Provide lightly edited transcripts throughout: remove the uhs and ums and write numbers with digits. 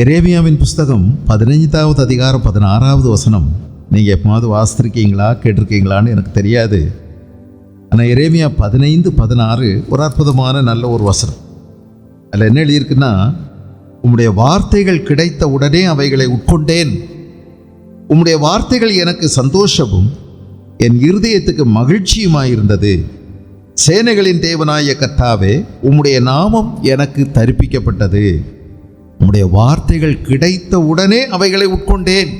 எரேமியாவின் புஸ்தகம் 15வது அதிகாரம் 16வது வசனம். நீங்கள் எப்போது வாசித்திருக்கீங்களா கேட்டிருக்கீங்களான்னு எனக்கு தெரியாது. ஆனால் எரேமியா 15:16 ஒரு அற்புதமான நல்ல ஒரு வசனம். அதில் என்ன எழுதியிருக்குன்னா, உம்முடைய வார்த்தைகள் கிடைத்த உடனே அவைகளை உட்கொண்டேன். உம்முடைய வார்த்தைகள் எனக்கு சந்தோஷமும் என் இருதயத்துக்கு மகிழ்ச்சியுமாயிருந்தது. சேனைகளின் தேவனாய கர்த்தாவே, உம்முடைய நாமம் எனக்கு தரிப்பிக்கப்பட்டது. உம்முடைய வார்த்தைகள் கிடைத்த உடனே அவைகளை உட்கொண்டேன்.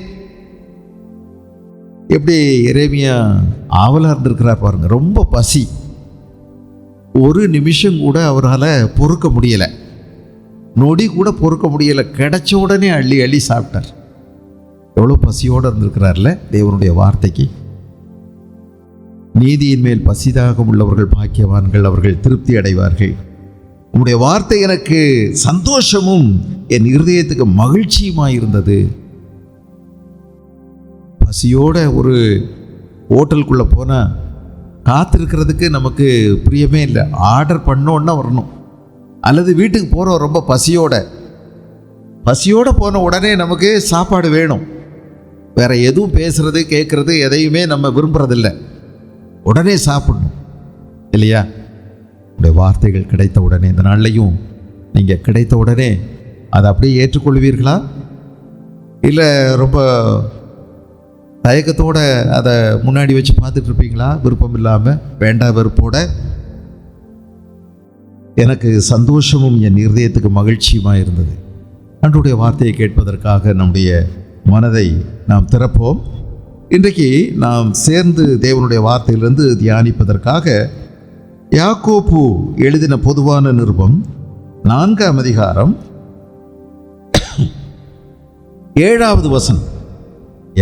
எப்படி எரேமியா ஆவலாக இருந்திருக்கிறார் பாருங்க. ரொம்ப பசி, ஒரு நிமிஷம் கூட அவரால் பொறுக்க முடியலை, நொடி கூட பொறுக்க முடியலை. கிடைச்ச உடனே அள்ளி அள்ளி சாப்பிட்டார். எவ்வளோ பசியோடு இருந்திருக்கிறார்ல தேவனுடைய வார்த்தைக்கு. நீதியின் மேல் பசிதாக உள்ளவர்கள் பாக்கியவான்கள், அவர்கள் திருப்தி அடைவார்கள். உம்முடைய வார்த்தை எனக்கு சந்தோஷமும் என் இருதயத்துக்கு மகிழ்ச்சியுமாயிருந்தது. பசியோட ஒரு ஹோட்டலுக்குள்ளே போனால் காத்திருக்கிறதுக்கு நமக்கு பிரியமே இல்லை. ஆர்டர் பண்ணோன்னா வரணும். அல்லது வீட்டுக்கு போகிறோம் ரொம்ப பசியோடு போன உடனே நமக்கு சாப்பாடு வேணும். வேறு எதுவும் பேசுகிறது கேட்குறது எதையுமே நம்ம விரும்புகிறதில்ல. உடனே சாப்பிடணும் இல்லையா? உடைய வார்த்தைகள் கிடைத்த உடனே, இந்த நாள்லையும் நீங்கள் கிடைத்த உடனே அதை அப்படியே ஏற்றுக்கொள்வீர்களா? இல்லை ரொம்ப தயக்கத்தோடு அதை முன்னாடி வச்சு பார்த்துட்டு இருப்பீங்களா? விருப்பம் இல்லாமல் வேண்டா வெறுப்போட. எனக்கு சந்தோஷமும் என் இருதயத்துக்கு மகிழ்ச்சியுமாக இருந்தது. ஆண்டவருடைய வார்த்தையை கேட்பதற்காக நம்முடைய மனதை நாம் திறப்போம். இன்றைக்கு நாம் சேர்ந்து தேவனுடைய வார்த்தையிலிருந்து தியானிப்பதற்காக யாக்கோப்பு எழுதின பொதுவான நிருபம் 4ஆம் அதிகாரம் 7வது வசனம்.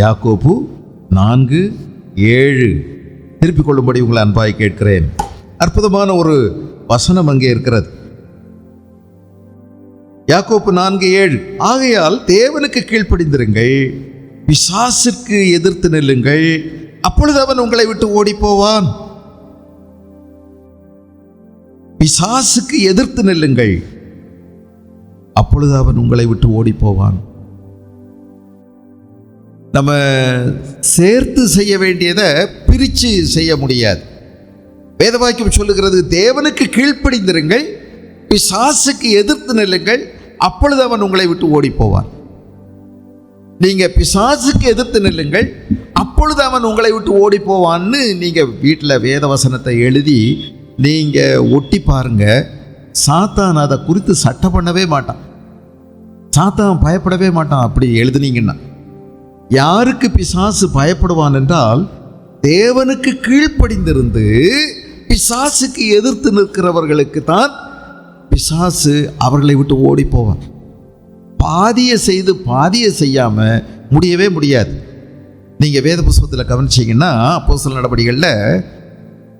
யாக்கோப்பு 4:7 திருப்பிக் கொள்ளும்படி உங்களை அன்பாய் கேட்கிறேன். அற்புதமான ஒரு வசனம் அங்கே இருக்கிறது. யாக்கோப்பு 4:7, ஆகையால் தேவனுக்கு கீழ்ப்படிந்திருங்கள், பிசாசுக்கு எதிர்த்து நில்லுங்கள், அப்பொழுது அவன் உங்களை விட்டு ஓடி போவான். பிசாசுக்கு எதிர்த்து நில்லுங்கள், அப்பொழுது அவன் உங்களை விட்டு ஓடி போவான். நம்ம சேர்த்து செய்ய வேண்டியதை பிரித்து செய்ய முடியாது. வேதவாக்கியம் சொல்லுகிறது, தேவனுக்கு கீழ்ப்படிந்திருங்கள், பிசாசுக்கு எதிர்த்து நில்லுங்கள், அப்பொழுது அவன் உங்களை விட்டு ஓடி போவான். நீங்கள் பிசாசுக்கு எதிர்த்து நில்லுங்கள், அப்பொழுது அவன் உங்களை விட்டு ஓடி போவான்னு நீங்கள் வீட்டில் வேத வசனத்தை எழுதி நீங்கள் ஒட்டி பாருங்க. சாத்தான் அதை குறித்து சட்டம் பண்ணவே மாட்டான். சாத்தான் பயப்படவே மாட்டான். அப்படி எழுதுனீங்கன்னா யாருக்கு பிசாசு பயப்படுவான் என்றால், தேவனுக்கு கீழ்ப்படிந்திருந்து பிசாசுக்கு எதிர்த்து நிற்கிறவர்களுக்கு தான் பிசாசு அவர்களை விட்டு ஓடி போவான். பாதியை செய்து பாதியை செய்யாமல் முடியவே முடியாது. நீங்கள் வேத புஸ்தகத்தில் கவனிச்சிங்கன்னா, அப்போஸ்தலர் நடபடிகளில்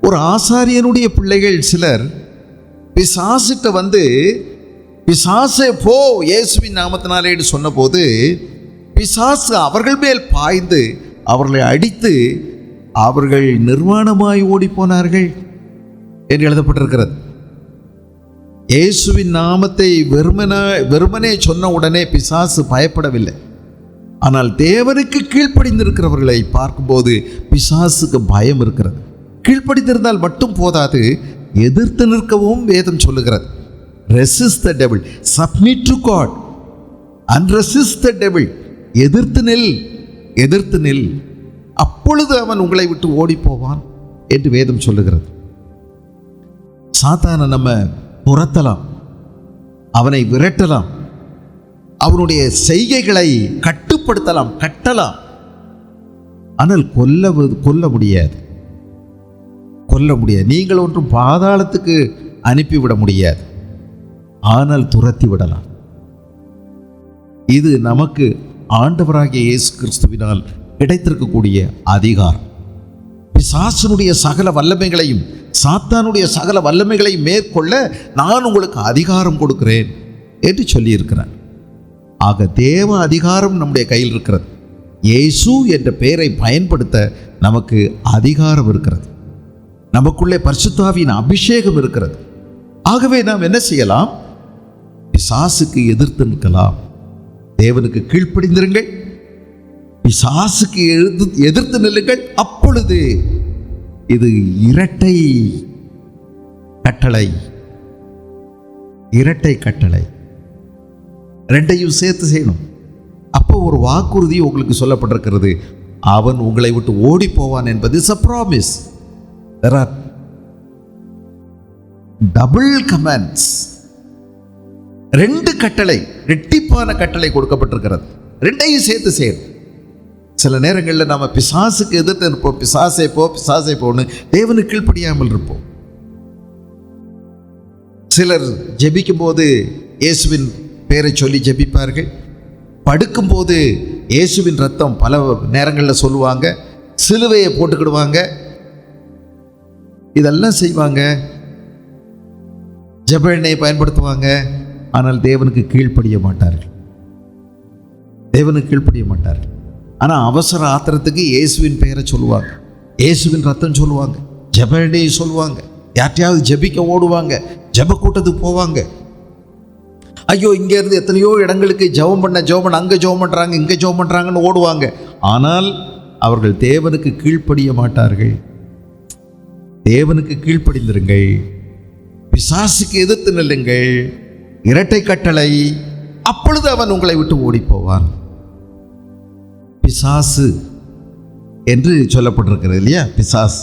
ஒரு ஆசாரியனுடைய பிள்ளைகள் சிலர் பிசாசுட்ட வந்து, பிசாசே போ இயேசுவின் நாமத்தினாலேன்னு சொன்னபோது பிசாசு அவர்கள் மேல் பாய்ந்து அவர்களை அடித்து அவர்கள் நிர்வாணமாய் ஓடி போனார்கள் என்று எழுதப்பட்டிருக்கிறது. இயேசுவின் நாமத்தை வெறுமனே சொன்ன உடனே பிசாசு பயப்படவில்லை. ஆனால் தேவனுக்கு கீழ்ப்படிந்திருக்கிறவர்களை பார்க்கும்போது பிசாசுக்கு பயம் இருக்கிறது. கீழ்ப்படிந்திருந்தால் மட்டும் போதாது, எதிர்த்து நிற்கவும் வேதம் சொல்லுகிறது. Resist the devil, submit to God and resist the devil. எதிர்த்து நில், அப்பொழுது அவன் உங்களை விட்டு ஓடி போவான் என்று வேதம் சொல்லுகிறது. சாத்தானை நம்ம புறத்தலாம், அவனை விரட்டலாம், அவனுடைய செய்கைகளை கட்டுப்படுத்தலாம், கட்டலாம். ஆனால் கொல்ல முடியாது. நீங்கள் ஒன்றும் பாதாளத்துக்கு அனுப்பிவிட முடியாது. ஆனால் துரத்தி விடலாம். இது நமக்கு ஆண்டவராகிய இயேசு கிறிஸ்துவினால் கிடைத்திருக்கக்கூடிய அதிகாரம். பிசாசனுடைய சகல வல்லமைகளையும் சாத்தானுடைய சகல வல்லமைகளையும் மேற்கொள்ள நான் உங்களுக்கு அதிகாரம் கொடுக்கிறேன் என்று சொல்லியிருக்கிறார். ஆக தேவ அதிகாரம் நம்முடைய கையில் இருக்கிறது. இயேசு என்ற பெயரை பயன்படுத்த நமக்கு அதிகாரம் இருக்கிறது. நமக்குள்ளே பரிசுத்த ஆவியின் அபிஷேகம் இருக்கிறது. ஆகவே நாம் என்ன செய்யலாம்? பிசாசுக்கு எதிர்த்து நிற்கலாம். தேவனுக்கு கீழ்ப்படிந்திருங்கள், பிசாசுக்கு எதிர்த்து நில்லுங்கள். அப்பொழுது இது இரட்டை கட்டளை, இரட்டை கட்டளை, ரெண்டையும் சேர்த்து செய்யணும். அப்போ ஒரு வாக்குறுதி உங்களுக்கு சொல்லப்பட்டிருக்கிறது, அவன் உங்களை விட்டு ஓடி போவான் என்பது is a promise. There are double commands. ரெண்டு கட்டளை, ரெட்டிப்பான கட்டளை கொடுக்கப்பட்டிருக்கிறது. ரெண்டையும் சேர்த்து செய்யணும். சில நேரங்களில் நம்ம பிசாசுக்கு எதிர்த்து இருப்போம், பிசாசை போ பிசாசை போன்னு தேவனுக்கு கீழ்ப்படியாமல் இருப்போம். சிலர் ஜெபிக்கும் போது இயேசுவின் பேரை சொல்லி ஜெபிப்பார்கள். படுக்கும்போது இயேசுவின் ரத்தம் பல நேரங்களில் சொல்லுவாங்க, சிலுவையை போட்டுக்கிடுவாங்க, இதெல்லாம் செய்வாங்க, ஜெப எண்ணெயை பயன்படுத்துவாங்க. ஆனால் தேவனுக்கு கீழ்ப்படிய மாட்டார்கள், தேவனுக்கு கீழ்ப்படிய மாட்டார்கள். ஆனால் அவசர ஆத்திரத்துக்கு இயேசுவின் பெயரை சொல்லுவாங்க, இயேசுவின் ரத்தம் சொல்லுவாங்க, ஜெப எண்ணெயை சொல்லுவாங்க, யார்ட்டையாவது ஜெபிக்க ஓடுவாங்க, ஜெப கூட்டத்துக்கு போவாங்க. ஐயோ, இங்கேருந்து எத்தனையோ இடங்களுக்கு ஜெபம் பண்ண அங்கே ஜெபம் பண்ணுறாங்க, இங்கே ஜெபம் பண்ணுறாங்கன்னு ஓடுவாங்க. ஆனால் அவர்கள் தேவனுக்கு கீழ்ப்படிய மாட்டார்கள். தேவனுக்கு கீழ்ப்படிந்திருங்கள், பிசாசுக்கு எதிர்த்து நில்லுங்கள், இரட்டை கட்டளை. அப்பொழுது அவன் உங்களை விட்டு ஓடி போவான். பிசாசு என்று சொல்லப்பட்டிருக்கிறது இல்லையா, பிசாஸ்.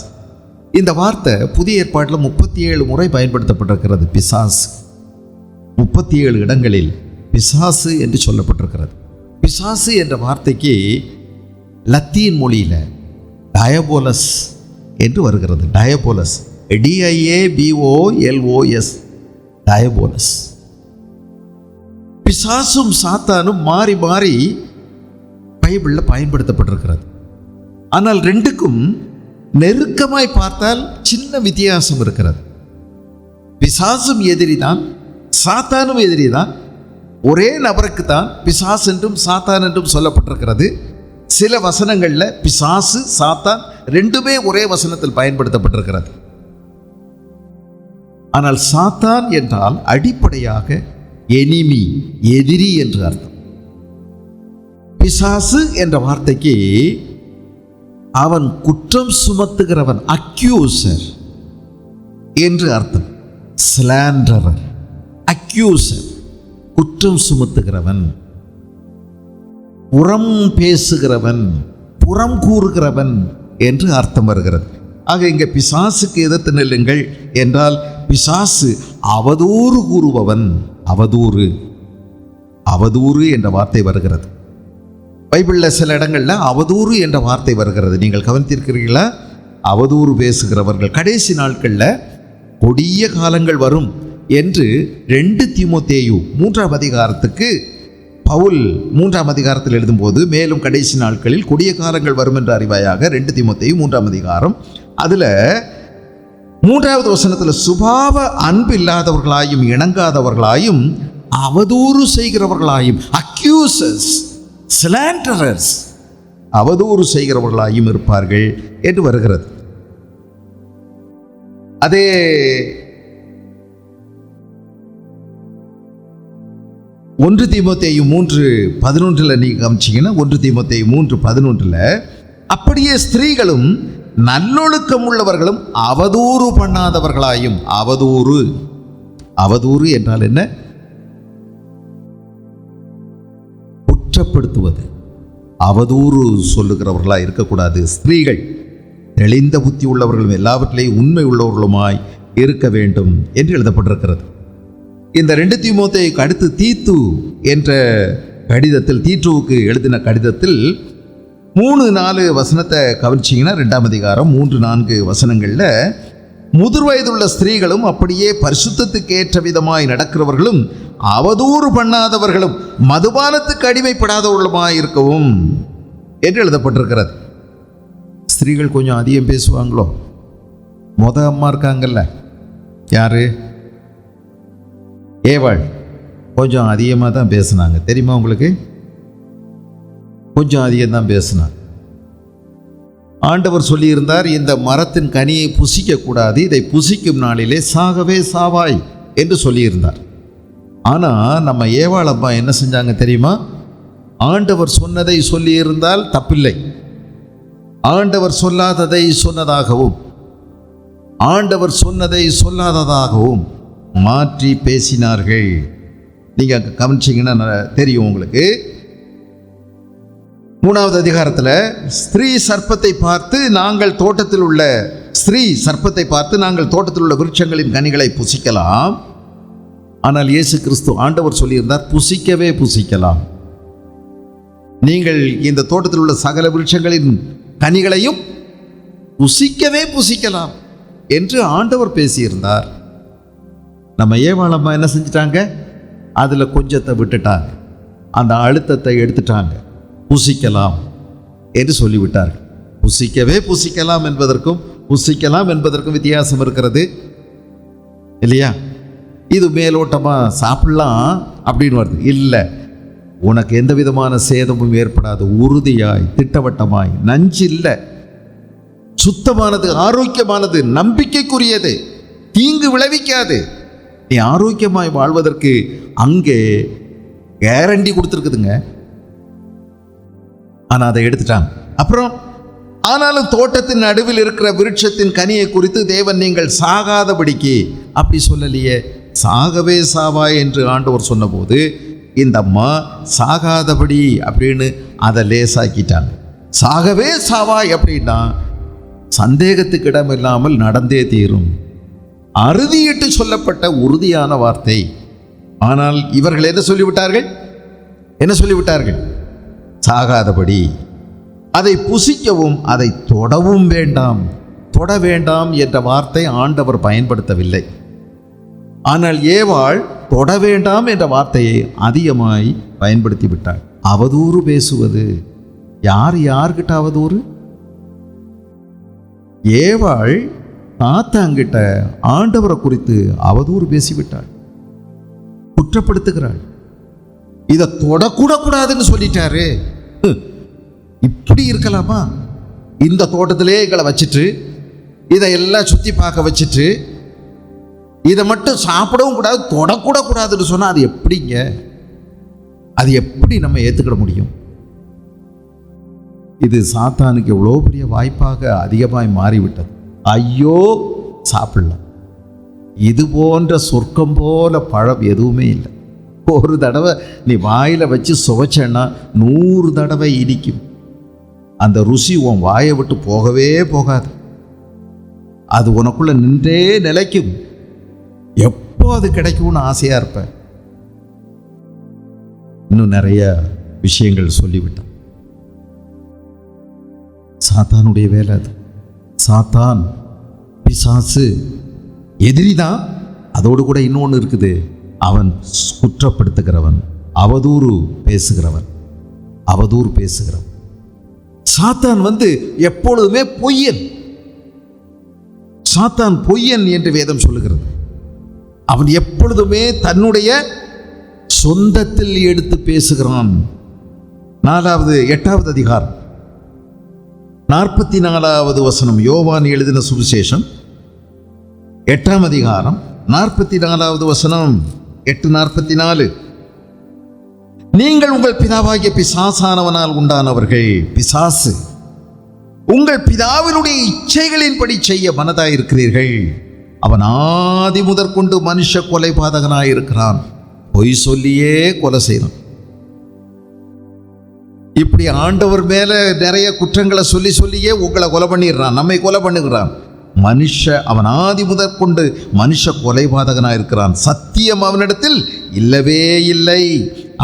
இந்த வார்த்தை புதிய ஏற்பாட்டில் 37 முறை பயன்படுத்தப்பட்டிருக்கிறது. பிசாஸ் 37 இடங்களில் பிசாசு என்று சொல்லப்பட்டிருக்கிறது. பிசாசு என்ற வார்த்தைக்கு லத்தீன் மொழியில் டயபோலஸ் என்று வருகிறது. டயபோலஸ், DIABOLOS, டயபோலஸ். பிசாசும் சாத்தானும் மாறி மாறி பைபிளில் பயன்படுத்தப்பட்டிருக்கிறது. ஆனால் ரெண்டுக்கும் நெருக்கமாய் பார்த்தால் சின்ன வித்தியாசம் இருக்கிறது. பிசாசும் எதிரி தான், சாத்தானும் எதிரி தான். ஒரே நபருக்கு தான் பிசாஸ் என்றும் சாத்தான் என்றும் சொல்லப்பட்டிருக்கிறது. சில வசனங்களில் பிசாசு சாத்தான் ரெண்டுமே ஒரே வசனத்தில் பயன்படுத்தப்பட்டிருக்கிறது. ஆனால் சாத்தான் என்றால் அடிப்படையாக எனிமி, எதிரி என்று அர்த்தம். பிசாசு என்ற வார்த்தைக்கு அவன் குற்றம் சுமத்துகிறவன், அக்யூசர் என்று அர்த்தம். ஸ்லாண்டரர், அக்யூசர், குற்றம் சுமத்துகிறவன், புறம் பேசுகிறவன், புறம் கூறுகிறவன் என்று அர்த்தம் வருகிறது. ஆக இங்கே பிசாசுக்கு எதிர்த்து நில்லுங்கள் என்றால் பிசாசு அவதூறு கூறுபவன். அவதூறு, அவதூறு என்ற வார்த்தை வருகிறது பைபிளில். சில இடங்களில் அவதூறு என்ற வார்த்தை வருகிறது. நீங்கள் கவனித்திருக்கிறீர்களா? அவதூறு பேசுகிறவர்கள். கடைசி நாட்களில் கொடிய காலங்கள் வரும் என்று 2 தீமோத்தேயு 3ஆம் அதிகாரத்துக்கு பவுல் 3ஆம் அதிகாரத்தில் எழுதும்போது, மேலும் கடைசி நாட்களில் கொடிய காலங்கள் வரும் என்று அறிவாயாக 2 தீமோத்தேயு 3ஆம் அதிகாரம், அதில் 3வது வசனத்தில் சுபாவ அன்பு இல்லாதவர்களாயும் இணங்காதவர்களாயும் அவதூறு செய்கிறவர்களாயும், அக்யூசர்ஸ், ஸ்லாண்டரர்ஸ், அவதூறு செய்கிறவர்களாயும் இருப்பார்கள் என்று வருகிறது. அதே 1 தீமோத்தேயு 3:11 நீங்க கவனிச்சீங்கன்னா, 1 தீமோத்தேயு 3:11 அப்படியே ஸ்திரீகளும் நல்லொழுக்கம் உள்ளவர்களும் அவதூறு பண்ணாதவர்களாயும். அவதூறு, அவதூறு என்றால் என்ன? குற்றப்படுத்துவது, அவதூறு சொல்லுகிறவர்களாக இருக்கக்கூடாது. ஸ்திரீகள் தெளிந்த புத்தி உள்ளவர்களும் எல்லாவற்றிலேயும் உண்மை உள்ளவர்களுமாய் இருக்க வேண்டும் என்று எழுதப்பட்டிருக்கிறது. இந்த 2 தீமோத்தேயுக்கு அடுத்து தீத்து என்ற கடிதத்தில், தீத்துவுக்கு எழுதின கடிதத்தில் 3-4 வசனத்தை கவனிச்சிங்கன்னா, 2ஆம் அதிகாரம் 3-4 வசனங்களில் முதிர் வயதுள்ள ஸ்திரீகளும் அப்படியே பரிசுத்தத்துக்கு ஏற்ற விதமாய் நடக்கிறவர்களும் அவதூறு பண்ணாதவர்களும் மதுபானத்துக்கு அடிமைப்படாதவர்களுமாய் இருக்கவும் என்று எழுதப்பட்டிருக்கிறது. ஸ்திரீகள் கொஞ்சம் அதிகம் பேசுவாங்களோ? அம்மா இருக்காங்கல்ல, யாரு? ஏவாள் கொஞ்சம் அதிகமாக தான் பேசுனாங்க. தெரியுமா உங்களுக்கு? கொஞ்சம் அதிகம் தான் பேசினார். ஆண்டவர் சொல்லியிருந்தார், இந்த மரத்தின் கனியை புசிக்கக்கூடாது, இதை புசிக்கும் நாளிலே சாகவே சாவாய் என்று சொல்லியிருந்தார். ஆனால் நம்ம ஏவாள் அம்மா என்ன செஞ்சாங்க தெரியுமா? ஆண்டவர் சொன்னதை சொல்லியிருந்தால் தப்பில்லை. ஆண்டவர் சொல்லாததை சொன்னதாகவும் ஆண்டவர் சொன்னதை சொல்லாததாகவும் மாற்றி பேசினார்கள். நீங்க கவனிச்சிங்கன்னா தெரியும் உங்களுக்கு. 3வது அதிகாரத்தில் ஸ்திரீ சர்ப்பத்தை பார்த்து நாங்கள் தோட்டத்தில் உள்ள விருட்சங்களின் கனிகளை புசிக்கலாம். ஆனால் இயேசு கிறிஸ்து ஆண்டவர் சொல்லியிருந்தார், புசிக்கவே புசிக்கலாம். நீங்கள் இந்த தோட்டத்தில் உள்ள சகல விருட்சங்களின் கனிகளையும் புசிக்கவே புசிக்கலாம் என்று ஆண்டவர் பேசியிருந்தார். நம்ம ஏவாளம்மா என்ன செஞ்சிட்டாங்க? அதில் கொஞ்சத்தை விட்டுட்டாங்க, அந்த அழுத்தத்தை எடுத்துட்டாங்க. புசிக்கலாம் என்று சொல்லிவிட்டார்கள். புசிக்கவே புசிக்கலாம் என்பதற்கும் வித்தியாசம் இருக்கிறது இல்லையா? இது மேலோட்டமாக சாப்பிடலாம் அப்படின்னு வருது. இல்லை, உனக்கு எந்த விதமான சேதமும் ஏற்படாது. உறுதியாய், திட்டவட்டமாய், நஞ்சு இல்லை, சுத்தமானது, ஆரோக்கியமானது, நம்பிக்கைக்குரியது, தீங்கு விளைவிக்காது. நீ ஆரோக்கியமாய் வாழ்வதற்கு அங்கே கேரண்டி கொடுத்துருக்குதுங்க. ஆனால் அதை எடுத்துட்டாங்க. அப்புறம் ஆனாலும் தோட்டத்தின் நடுவில் இருக்கிற விருட்சத்தின் கனியை குறித்து தேவன் நீங்கள் சாகாதபடிக்கு அப்படி சொல்லலையே. சாகவே சாவாய் என்று ஆண்டவர் சொன்னபோது இந்த அம்மா சாகாதபடி அப்படின்னு அதை லேசாக்கிட்டாங்க. சாகவே சாவாய் அப்படின்னா சந்தேகத்துக்கு இடமில்லாமல் நடந்தே தீரும். அறுதியிட்டு சொல்லப்பட்ட உறுதியான வார்த்தை. ஆனால் இவர்கள் என்ன சொல்லிவிட்டார்கள்? சாகாதபடி. அதை புசிக்கவும் அதை தொடவும் வேண்டாம். தொட வேண்டாம் என்ற வார்த்தை ஆண்டவர் பயன்படுத்தவில்லை. ஆனால் ஏவாள் தொட வேண்டாம் என்ற வார்த்தையை அதிகமாய் பயன்படுத்தி விட்டாள். அவதூறு பேசுவது. யார்கிட்ட அவதூறு? ஏவாள் தாத்தாங்கிட்ட ஆண்டவரை குறித்து அவதூறு பேசிவிட்டாள், குற்றப்படுத்துகிறாள். இதை தொடக்கூட கூடாதுன்னு சொல்லிட்டாரு. இப்படி இருக்கலாமா? இந்த தோட்டத்திலே எங்களை வச்சுட்டு இதையெல்லாம் சுற்றி பார்க்க வச்சுட்டு இதை மட்டும் சாப்பிடவும் கூடாது, தொடக்கூட கூடாதுன்னு சொன்னால் அது எப்படிங்க? அது எப்படி நம்ம ஏற்றுக்கிட முடியும்? இது சாத்தானுக்கு எவ்வளோ பெரிய வாய்ப்பாக அதிகமாய் மாறிவிட்டது. ஐயோ, சாப்பிடலாம். இது போன்ற சொர்க்கம் போல பழம் எதுவுமே இல்லை. ஒரு தடவை நீ வாயில் வச்சு சுவைச்சேன்னா 100 தடவை இனிக்கும். அந்த ருசி உன் வாயை விட்டு போகவே போகாது. அது உனக்குள்ள நின்றே நிலைக்கும். எப்போ அது கிடைக்கும்னு ஆசையாக இருப்ப. இன்னும் நிறைய விஷயங்கள் சொல்லிவிட்டான். சாத்தானுடைய வேலை அது. சாத்தான், பிசாசு எதிரிதான். அதோடு கூட இன்னொன்று இருக்குது. அவன் குற்றப்படுத்துகிறவன், அவதூறு பேசுகிறவன். சாத்தான் எப்பொழுதுமே பொய்யன். சாத்தான் பொய்யன் என்று வேதம் சொல்லுகிறது. அவன் எப்பொழுதுமே தன்னுடைய சொந்தத்தில் எடுத்து பேசுகிறான். 8வது அதிகாரம் 44வது வசனம். யோவான் எழுதின சுவிசேஷம் 8ஆம் அதிகாரம் 44வது வசனம். 8:44. நீங்கள் உங்கள் பிதாவாகிய பிசாசானவனால் உண்டானவர்கள். பிசாசு உங்கள் பிதாவினுடைய இச்சைகளின்படி செய்ய மனதாயிருக்கிறீர்கள். அவன் ஆதி முதற்கொண்டு மனுஷ கொலைபாதகனாயிருக்கிறான். பொய் சொல்லியே கொலை செய்யணும். இப்படி ஆண்டவர் மேல நிறைய குற்றங்களை சொல்லியே உங்களை கொலை பண்ணிடுறான், நம்மை கொலை பண்ணுகிறான். அவன் ஆதி முதற்கொண்டு மனுஷ கொலைபாதகனாயிருக்கிறான். சத்தியம் அவனிடத்தில் இல்லவே இல்லை.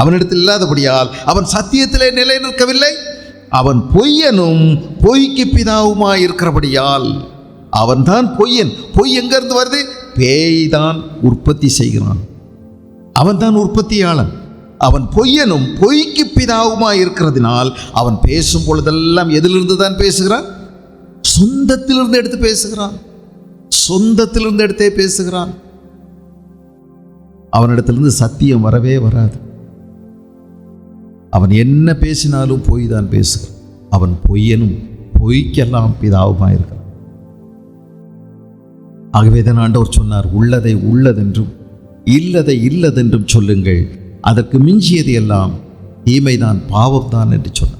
அவனிடத்தில் இல்லாதபடியால் அவன் சத்தியத்திலே நிலை நிற்கவில்லை. அவன் பொய்யனும் பொய்க்கு பிதாவுமாய் இருக்கிறபடியால் அவன் தான் பொய்யன். பொய் எங்கிருந்து வருது? பேய் தான் உற்பத்தி செய்கிறான். அவன் தான் உற்பத்தியாளன். அவன் பொய்யனும் பொய்க்கு பிதாவுமாய் இருக்கிறதினால் அவன் பேசும் பொழுதெல்லாம் எதிலிருந்து தான் பேசுகிறான்? சொந்தத்திலிருந்து எடுத்து பேசுகிறான். சொந்தத்திலிருந்து எடுத்தே பேசுகிறான். அவனிடத்திலிருந்து சத்தியம் வரவே வராது. அவன் என்ன பேசினாலும் பொய் தான் பேசுகிறான். அவன் பொய்யனும் பொய்க்கெல்லாம் பிதாவுமாய் இருக்கிறான். ஆகவே தான் ஆண்டவர் சொன்னார், உள்ளதை உள்ளதென்றும் இல்லதை இல்லதென்றும் சொல்லுங்கள், அதற்கு மிஞ்சியது எல்லாம் தீமைதான், பாவம்தான் என்று சொன்னார்.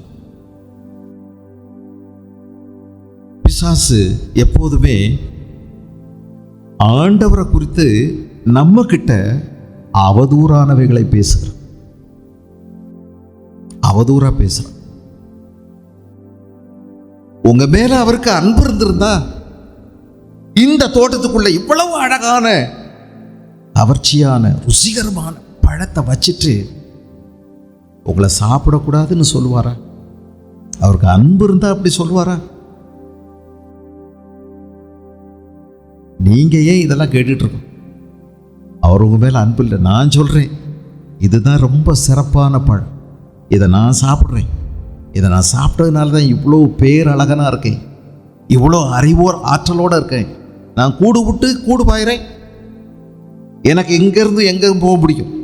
பிசாசு எப்போதுமே ஆண்டவரை குறித்து நம்ம கிட்ட அவதூறானவைகளை பேசுகிறார், அவதூறா பேசுறார். உங்க மேல அவருக்கு அன்பு இருந்திருந்தா இந்த தோட்டத்துக்குள்ள இவ்வளவு அழகான கவர்ச்சியான ருசிகரமான பழத்தை வச்சிட்டு உங்களை சாப்பிடக்கூடாதுன்னு சொல்லுவாரா? அவருக்கு அன்பு இருந்தா அப்படி சொல்லுவாரா? நீங்க ஏன் இதெல்லாம் கேட்டுட்டு இருக்கோம்? அவர் உங்க மேல அன்பு இல்லை. நான் சொல்றேன், இதுதான் ரொம்ப சிறப்பான பழம், இதை நான் சாப்பிட்றேன், இதை நான் சாப்பிட்டதுனால தான் இவ்வளோ பேரழகனா இருக்கேன், இவ்வளோ அறிவோர் ஆற்றலோடு இருக்கேன், நான் கூடு விட்டு கூடு பாயிறேன், எனக்கு எங்கேருந்து எங்கே போக பிடிக்கும்,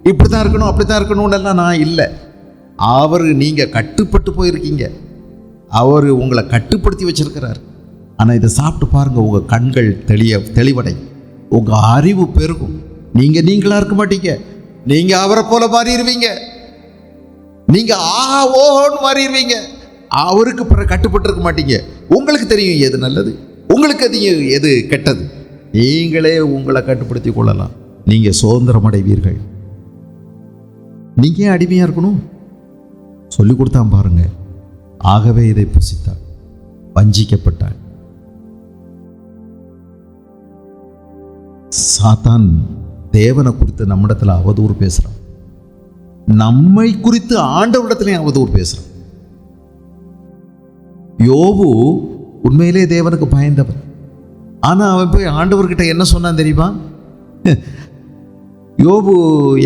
இப்படி தான் இருக்கணும் அப்படி தான் இருக்கணும்னு நான் இல்லை. அவர் நீங்கள் கட்டுப்பட்டு போயிருக்கீங்க, அவர் உங்களை கட்டுப்படுத்தி வச்சிருக்கிறார். ஆனால் இதை சாப்பிட்டு பாருங்கள், உங்கள் கண்கள் தெளிவடை, உங்கள் அறிவு பெருகும். நீங்கள் நீங்களாக இருக்க மாட்டீங்க, நீங்கள் அவரை போல மாறிடுவீங்க, நீங்கள் ஆஹா ஓஹோன்னு மாறிடுவீங்க. அவருக்கு பிறகு கட்டுப்பட்டு இருக்க மாட்டீங்க. உங்களுக்கு தெரியும் எது நல்லது, உங்களுக்கு தெரியும் எது கெட்டது. நீங்களே உங்களை கட்டுப்படுத்தி கொள்ளலாம், நீங்கள் சுதந்திரம் அடைவீர்கள். நீங்கள் ஏன் அடிமையாக இருக்கணும்? சொல்லி கொடுத்தான் பாருங்க. ஆகவே இதை புசித்தாள், வஞ்சிக்கப்பட்டாள். சாத்தான் தேவனை குறித்து நம்மிடத்தில் அவதூறு பேசுகிறான், நம்மை குறித்து ஆண்டவரிடத்திலையும் அவதூறு பேசுகிறான். யோபு உண்மையிலே தேவனுக்கு பயந்தவன். ஆனால் அவன் போய் ஆண்டவர்கிட்ட என்ன சொன்னான் தெரியுமா? யோபு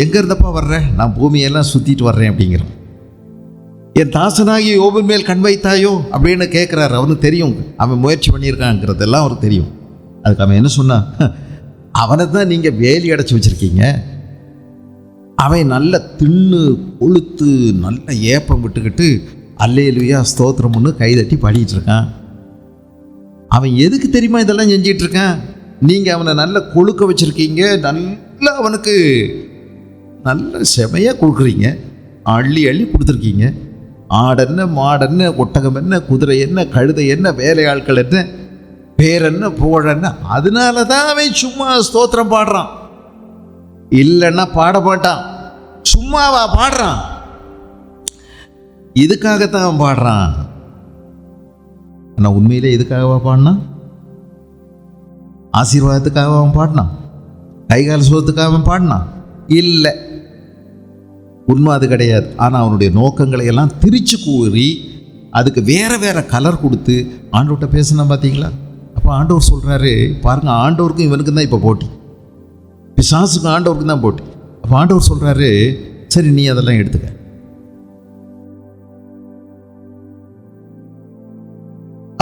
எங்கே இருந்தப்பா வர்றேன், நான் பூமியெல்லாம் சுற்றிட்டு வர்றேன் அப்படிங்கிறான். என் தாசனாகி யோபின் மேல் கண் வைத்தாயோ அப்படின்னு கேட்குறாரு. அவனுக்கு தெரியும் அவன் முயற்சி பண்ணியிருக்காங்கிறதெல்லாம் அவருக்கு தெரியும். அதுக்கு அவன் என்ன சொன்னான்? அவனை தான் நீங்கள் வேலி அடைச்சி வச்சுருக்கீங்க, அவன் நல்ல தின்னு கொளுத்து நல்ல ஏப்பம் விட்டுக்கிட்டு அல்லேலூயா ஸ்தோத்திரம்னு கைதட்டி பாடிட்டு இருக்கான். அவன் எதுக்கு தெரியுமா இதெல்லாம் செஞ்சிட்டு இருக்கான்? நீங்கள் அவனை நல்ல கொழுக்க வச்சுருக்கீங்க, நல்லா அவனுக்கு நல்ல செமையாக கொடுக்குறீங்க, அள்ளி அள்ளி கொடுத்துருக்கீங்க. ஆடென்ன மாடென்ன ஒட்டகம் என்ன குதிரை என்ன கழுதை என்ன வேலையாட்கள் என்ன பேரென்ன புகழென்ன. அதனால தான் அவன் சும்மா ஸ்தோத்திரம் பாடுறான், இல்லைன்னா பாட மாட்டான். சும்மாவா பாடுறான்? இதுக்காகத்தான் அவன் பாடுறான். ஆனால் உண்மையிலே எதுக்காகவா பாடினான்? ஆசீர்வாதத்துக்காக அவன் பாடினான்? கைகால சுகத்துக்காக அவன் பாடினான்? இல்லை, உண்மை அது கிடையாது. ஆனால் அவனுடைய நோக்கங்களை எல்லாம் திரிச்சு கூறி அதுக்கு வேற வேற கலர் கொடுத்து ஆண்டவர்கிட்ட பேசினா பார்த்தீங்களா? அப்போ ஆண்டவர் சொல்கிறாரு பாருங்க, ஆண்டவருக்கும் இவனுக்கும் தான் இப்போ போட்டி, பிசாசுக்கும் ஆண்டவருக்கும் தான் போட்டி. அப்போ ஆண்டவர் சொல்கிறாரு, சரி நீ அதெல்லாம் எடுத்துக்க.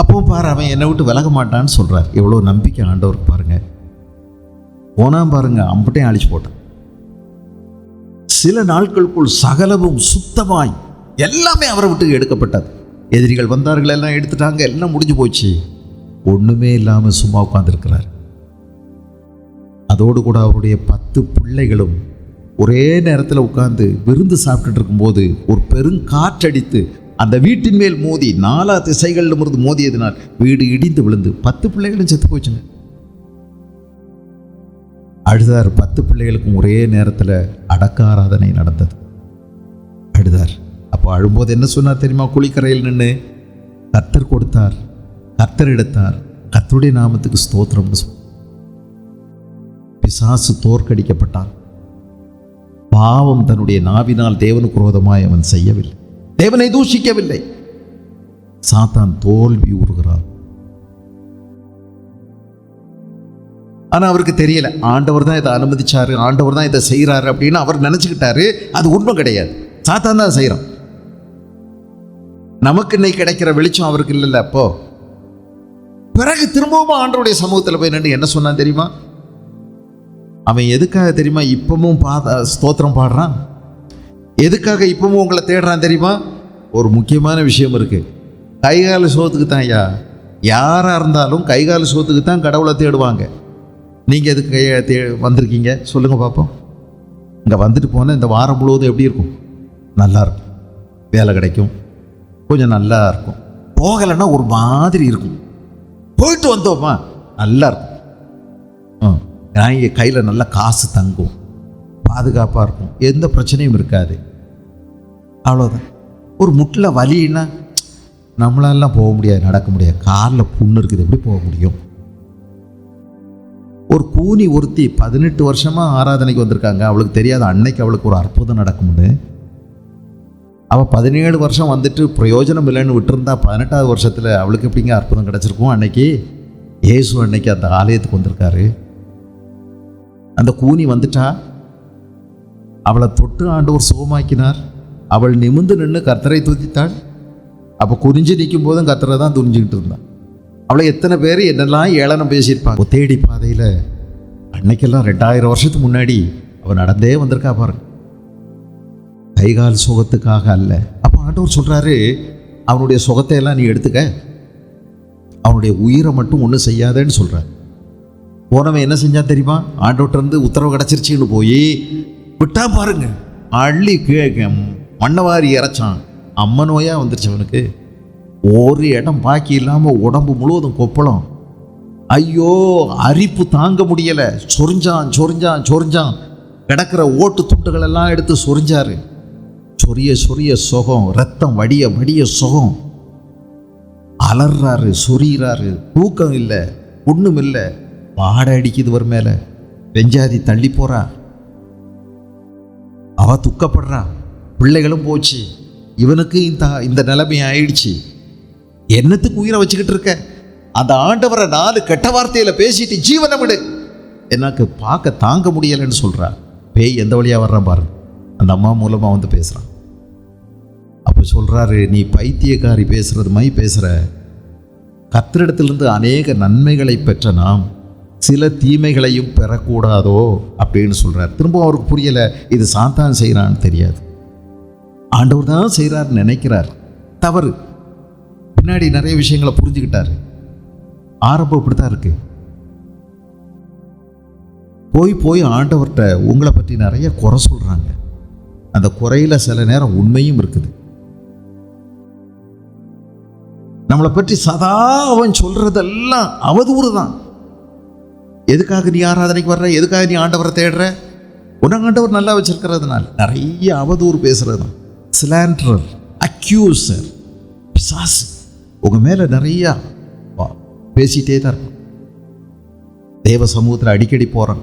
அப்போ பாரு, அவன் என்னை விட்டு விலக மாட்டான்னு சொல்கிறார். எவ்வளோ நம்பிக்கை ஆண்டவருக்கு பாருங்க. போனா பாருங்க, அம்பட்டையும் அழிச்சு போட்டான். சில நாட்களுக்குள் சகலமும் சுத்தமாய் எல்லாமே அவரை விட்டு எடுக்கப்பட்டது. எதிரிகள் வந்தார்கள், எல்லாம் எடுத்துட்டாங்க, எல்லாம் முடிஞ்சு போச்சு. ஒன்றுமே இல்லாமல் சும்மா உட்கார்ந்துருக்கிறார். அதோடு கூட அவருடைய 10 பிள்ளைகளும் ஒரே நேரத்தில் உட்கார்ந்து விருந்து சாப்பிட்டுட்டு இருக்கும்போது ஒரு பெருங்காற்றடித்து அந்த வீட்டின் மேல் மோதி 4 திசைகளிலும் இருந்து மோதியதினால் வீடு இடிந்து விழுந்து 10 பிள்ளைகளும் செத்து போச்சுங்க. அழுதார். 10 பிள்ளைகளுக்கும் ஒரே நேரத்தில் அடக்க ஆராதனை நடந்தது. அழுதார். அப்போ அழும்போது என்ன சொன்னார் தெரியுமா? குளிக்கரையில் நின்று கர்த்தர் கொடுத்தார், கர்த்தர் எடுத்தார், கர்த்தருடைய நாமத்துக்கு ஸ்தோத்திரம்னு சொன்னார். பிசாசு தோற்கடிக்கப்பட்டான். பாவம் தன்னுடைய நாவினால் தேவனுக்கு விரோதமாய் அவன் செய்யவில்லை, தேவனை தூஷிக்கவில்லை. சாத்தான் தோல்வி உறுகிறான். ஆனால் அவருக்கு தெரியல, ஆண்டவர் தான் இதை அனுமதிச்சாரு, ஆண்டவர் தான் இதை செய்கிறாரு அப்படின்னு அவர் நினச்சிக்கிட்டாரு. அது உண்மை கிடையாது, சாத்தான் தான் செய்கிறான். நமக்கு இன்னைக்கு கிடைக்கிற வெளிச்சம் அவருக்கு இல்லைல்ல. அப்போ பிறகு திரும்பவும் ஆண்டவருடைய சமூகத்தில் போய் நின்று என்ன சொன்னான் தெரியுமா? அவன் எதுக்காக தெரியுமா இப்பவும் ஸ்தோத்திரம் பாடுறான்? எதுக்காக இப்பவும் உங்களை தேடுறான் தெரியுமா? ஒரு முக்கியமான விஷயம் இருக்கு. கைகால சோத்துக்கு தான் ஐயா, யாராக இருந்தாலும் கைகால சோத்துக்கு தான் கடவுளை தேடுவாங்க. நீங்கள் எதுக்கு வந்திருக்கீங்க சொல்லுங்கள் பார்ப்போம். இங்கே வந்துட்டு போனால் இந்த வாரம் முழுவதும் எப்படி இருக்கும்? நல்லா இருக்கும். வேலை கிடைக்கும், கொஞ்சம் நல்லா இருக்கும். போகலைன்னா ஒரு மாதிரி இருக்கும். போயிட்டு வந்தோமா நல்லா இருக்கும். நான் இங்கே கையில் நல்ல காசு தங்கும், பாதுகாப்பாக இருக்கும், எந்த பிரச்சனையும் இருக்காது. அவ்வளோதான். ஒரு முட்டில் வலின்னா நம்மளாலாம் போக முடியாது, நடக்க முடியாது. காலில் புண்ணு இருக்குது, எப்படி போக முடியும்? ஒரு கூனி ஒருத்தி 18 வருஷமாக ஆராதனைக்கு வந்திருக்காங்க. அவளுக்கு தெரியாது அன்னைக்கு அவளுக்கு ஒரு அற்புதம் நடக்கும்னு. அவள் 17 வருஷம் வந்துட்டு பிரயோஜனம் இல்லைன்னு விட்டுருந்தா 18வது வருஷத்தில் அவளுக்கு எப்படிங்க அற்புதம் கிடச்சிருக்கும்? அன்னைக்கு இயேசு அன்னைக்கு அந்த ஆலயத்துக்கு வந்திருக்காரு. அந்த கூனி வந்துட்டா, அவளை தொட்டு ஆண்டவர் சுகமாக்கினார். அவள் நிமிர்ந்து நின்று கர்த்தரை துதித்தாள். அப்போ குறிஞ்சு நிற்கும் போதும் கர்த்தரை தான் துணிஞ்சிக்கிட்டு இருந்தான். அவளை எத்தனை பேர் என்னெல்லாம் ஏளனம் பேசியிருப்பாங்க. தேடி பாதையில் அன்னைக்கெல்லாம் 2000 வருஷத்துக்கு முன்னாடி அவள் நடந்தே வந்திருக்கா பாருங்க, கைகால் சுகத்துக்காக அல்ல. அப்போ ஆண்டவர் சொல்கிறாரு, அவனுடைய சுகத்தை எல்லாம் நீ எடுத்துக்க, அவனுடைய உயிரை மட்டும் ஒன்றும் செய்யாதேன்னு சொல்கிறார். போனவன் என்ன செஞ்சான் தெரியுமா? ஆண்டவர்கிட்ட உத்தரவு கிடச்சிருச்சின்னு போய் விட்டா பாருங்க, அள்ளி மண்ணவாரி இறைச்சான். அம்ம நோயாக வந்துருச்சு அவனுக்கு. ஒரு இடம் பாக்கி இல்லாமல் உடம்பு முழுவதும் கொப்பளம். ஐயோ, அரிப்பு தாங்க முடியலை. சொரிஞ்சான் சொரிஞ்சான் சொரிஞ்சான். கிடக்கிற ஓட்டு துண்டுகள் எல்லாம் எடுத்து சொரிஞ்சாரு. சொரிய சொரிய சுகம், ரத்தம் வடிய வடிய சுகம். அலறாரு, சொரிகிறாரு. தூக்கம் இல்லை, ஒன்றும் இல்லை. வாடை அடிக்குது ஒரு மேலே. வெஞ்சாதி தள்ளி போறா. அவ துக்கப்படுறா. பிள்ளைகளும் போச்சு. இவனுக்கு இந்த நிலைமை ஆயிடுச்சு. என்னத்துக்கு உயிரை வச்சுக்கிட்டு இருக்க? அந்த ஆண்டவரை 4 கெட்ட வார்த்தையில பேசிட்டு ஜீவனை விடு, எனக்கு பார்க்க தாங்க முடியலைன்னு சொல்றா. பேய் எந்த வழியா வர்றான் பாருங்க. அந்த அம்மா மூலமா வந்து பேசுறான். அப்ப சொல்றாரு, நீ பைத்தியக்காரி பேசுறது மாதிரி பேசுற. கர்த்தரிடத்திலிருந்து அநேக நன்மைகளை பெற்ற நாம் சில தீமைகளையும் பெறக்கூடாதோ அப்படின்னு சொல்றார். திரும்ப அவருக்கு புரியல, இது சாத்தான் செய்யறான்னு தெரியாது, ஆண்டவர் தான் செய்கிறார் நினைக்கிறார். தவறு. பின்னாடி நிறைய விஷயங்களை புரிஞ்சுக்கிட்டாரு. ஆரம்பம் இப்படித்தான் இருக்கு. போய் ஆண்டவர்கிட்ட உங்களை பற்றி நிறைய குறை சொல்றாங்க. அந்த குறையில சில நேரம் உண்மையும் இருக்குது. நம்மளை பற்றி சதா அவன் சொல்றதெல்லாம் அவதூறு தான். எதுக்காக நீ ஆராதனைக்கு வர்ற? எதுக்காக நீ ஆண்டவரை தேடுற? உனக்கு ஆண்டவர் நல்லா வச்சிருக்கிறதுனால. நிறைய அவதூறு பேசுறது தான். ஸ்லாண்டரர், அக்யூசர், பிசாசு உங்க மேல நிறைய பேசிட்டே தான் இருக்கும். தேவ சமூகத்தில் அடிக்கடி போறான்.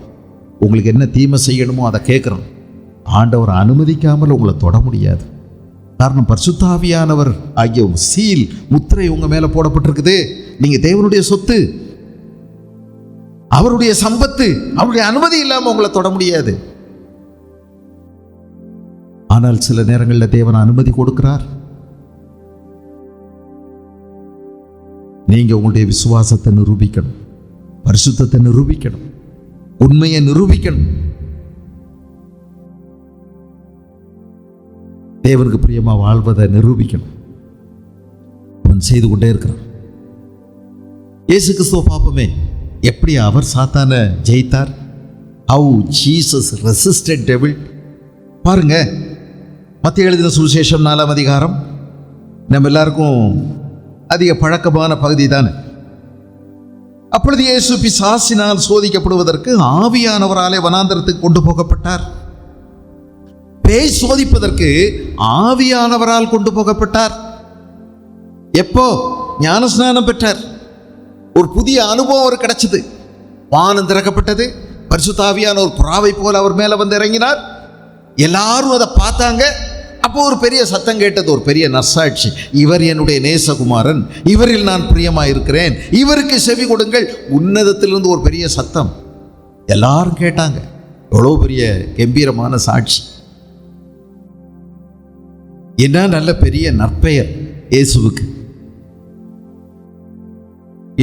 உங்களுக்கு என்ன தீமை செய்யணுமோ அதை கேட்குறான். ஆண்டவர் அனுமதிக்காமல் உங்களை தொட முடியாது. காரணம், பரிசுத்த ஆவியானவர் ஆகிய சீல், முத்திரை உங்க மேல போடப்பட்டிருக்குது. நீங்க தேவனுடைய சொத்து, அவருடைய சம்பத்து. அவருடைய அனுமதி இல்லாம உங்களை தொட முடியாது. ஆனால் சில நேரங்களில் தேவன் அனுமதி கொடுக்கிறார். நீங்க உங்களுடைய விசுவாசத்தை நிரூபிக்கணும், பரிசுத்தத்தை நிரூபிக்கணும், உண்மையை நிரூபிக்கணும். தேவனுக்கு பிரியமா வாழ்வதை நிரூபிக்கணும். அவன் செய்து கொண்டே இருக்கிறான். இயேசு கிறிஸ்துவை பார்ப்போமே, எப்படி அவர் சாத்தானை ஜெயித்தார். How Jesus resisted devil. பாருங்க, மத்திய எழுதின சுவிசேஷம் 4ஆம் அதிகாரம் நம்ம எல்லாருக்கும் அதிக பழக்கமான பகுதி தானே. அப்பொழுது இயேசு பிசாசினால் சோதிக்கப்படுவதற்கு ஆவியானவராலே வனாந்தரத்துக்கு கொண்டு போகப்பட்டார். பேய் சோதிப்பதற்கு ஆவியானவரால் கொண்டு போகப்பட்டார். எப்போ? ஞானஸ்நானம் பெற்றார். ஒரு புதிய அனுபவம் அவர் கிடைச்சது. வானம் திறக்கப்பட்டது. பரிசுத்த ஆவியான ஒரு புறாவை போல அவர் மேல வந்து இறங்கினார். எல்லாரும் அதை பார்த்தாங்க. அப்போ ஒரு பெரிய சத்தம் கேட்டது, ஒரு பெரிய நற்சாட்சி. இவர் என்னுடைய நேசகுமாரன், இவரில் நான் பிரியமாயிருக்கிறேன், இவருக்கு செவி கொடுங்கள். உன்னதத்திலிருந்து ஒரு பெரிய சத்தம். எல்லாரும் கேட்டாங்க. எவ்வளோ பெரிய கம்பீரமான சாட்சி. என்ன நல்ல பெரிய நற்பெயர் இயேசுவுக்கு.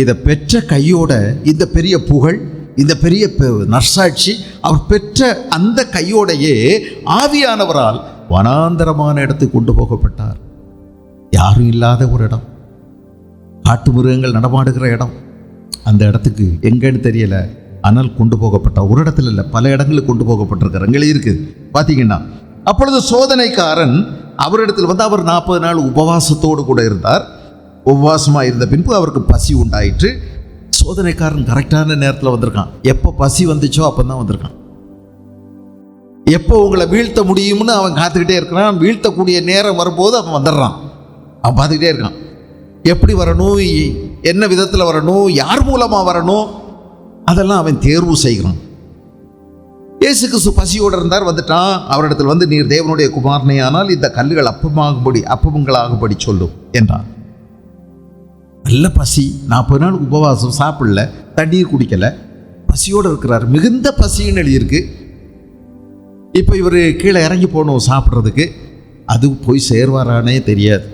இதை பெற்ற கையோட இந்த பெரிய புகழ், இந்த பெரிய நற்சாட்சி அவர் பெற்ற அந்த கையோடையே ஆவியானவரால் வனாந்தரமான இடத்துக்கு கொண்டு போகப்பட்டார். யாரும் இல்லாத ஒரு இடம், காட்டு மிருகங்கள் நடமாடுகிற இடம். அந்த இடத்துக்கு எங்கன்னு தெரியல, ஆனால் கொண்டு போகப்பட்டார். ஒரு இடத்துல இல்லை, பல இடங்களுக்கு கொண்டு போகப்பட்டிருக்கிற இருக்குது பார்த்தீங்கன்னா. அப்பொழுது சோதனைக்காரன் அவரிடத்தில் வந்து அவர் 40 நாள் உபவாசத்தோடு கூட இருந்தார். உபவாசமாக இருந்த பின்பு அவருக்கு பசி உண்டாயிற்று. சோதனைக்காரன் கரெக்டான நேரத்தில் வந்திருக்கான். எப்போ பசி வந்துச்சோ அப்போ தான் வந்திருக்கான். எப்போ உங்களை வீழ்த்த முடியும்னு அவன் காத்துக்கிட்டே இருக்கிறான். வீழ்த்தக்கூடிய நேரம் வரும்போது அவன் வந்துடுறான். அவன் பார்த்துக்கிட்டே இருக்கான். எப்படி வரணும், என்ன விதத்தில் வரணும், யார் மூலமாக வரணும், அதெல்லாம் அவன் தேர்வு செய்கிறான். இயேசு கிறிஸ்து பசியோடு இருந்தார், வந்துட்டான். அவரிடத்தில் வந்து நீர் தேவனுடைய குமாரனே ஆனால் இந்த கல்லுகள் அப்பங்களாகும்படி சொல்லும் என்றான். நல்ல பசி, 40 நாள் உபவாசம், சாப்பிடல, தண்ணீர் குடிக்கலை, பசியோடு இருக்கிறார். மிகுந்த பசின்னு எழுதியிருக்கு. இப்போ இவர் கீழே இறங்கி போகணும் சாப்பிட்றதுக்கு. அது போய் சேர்வாரானே தெரியாது.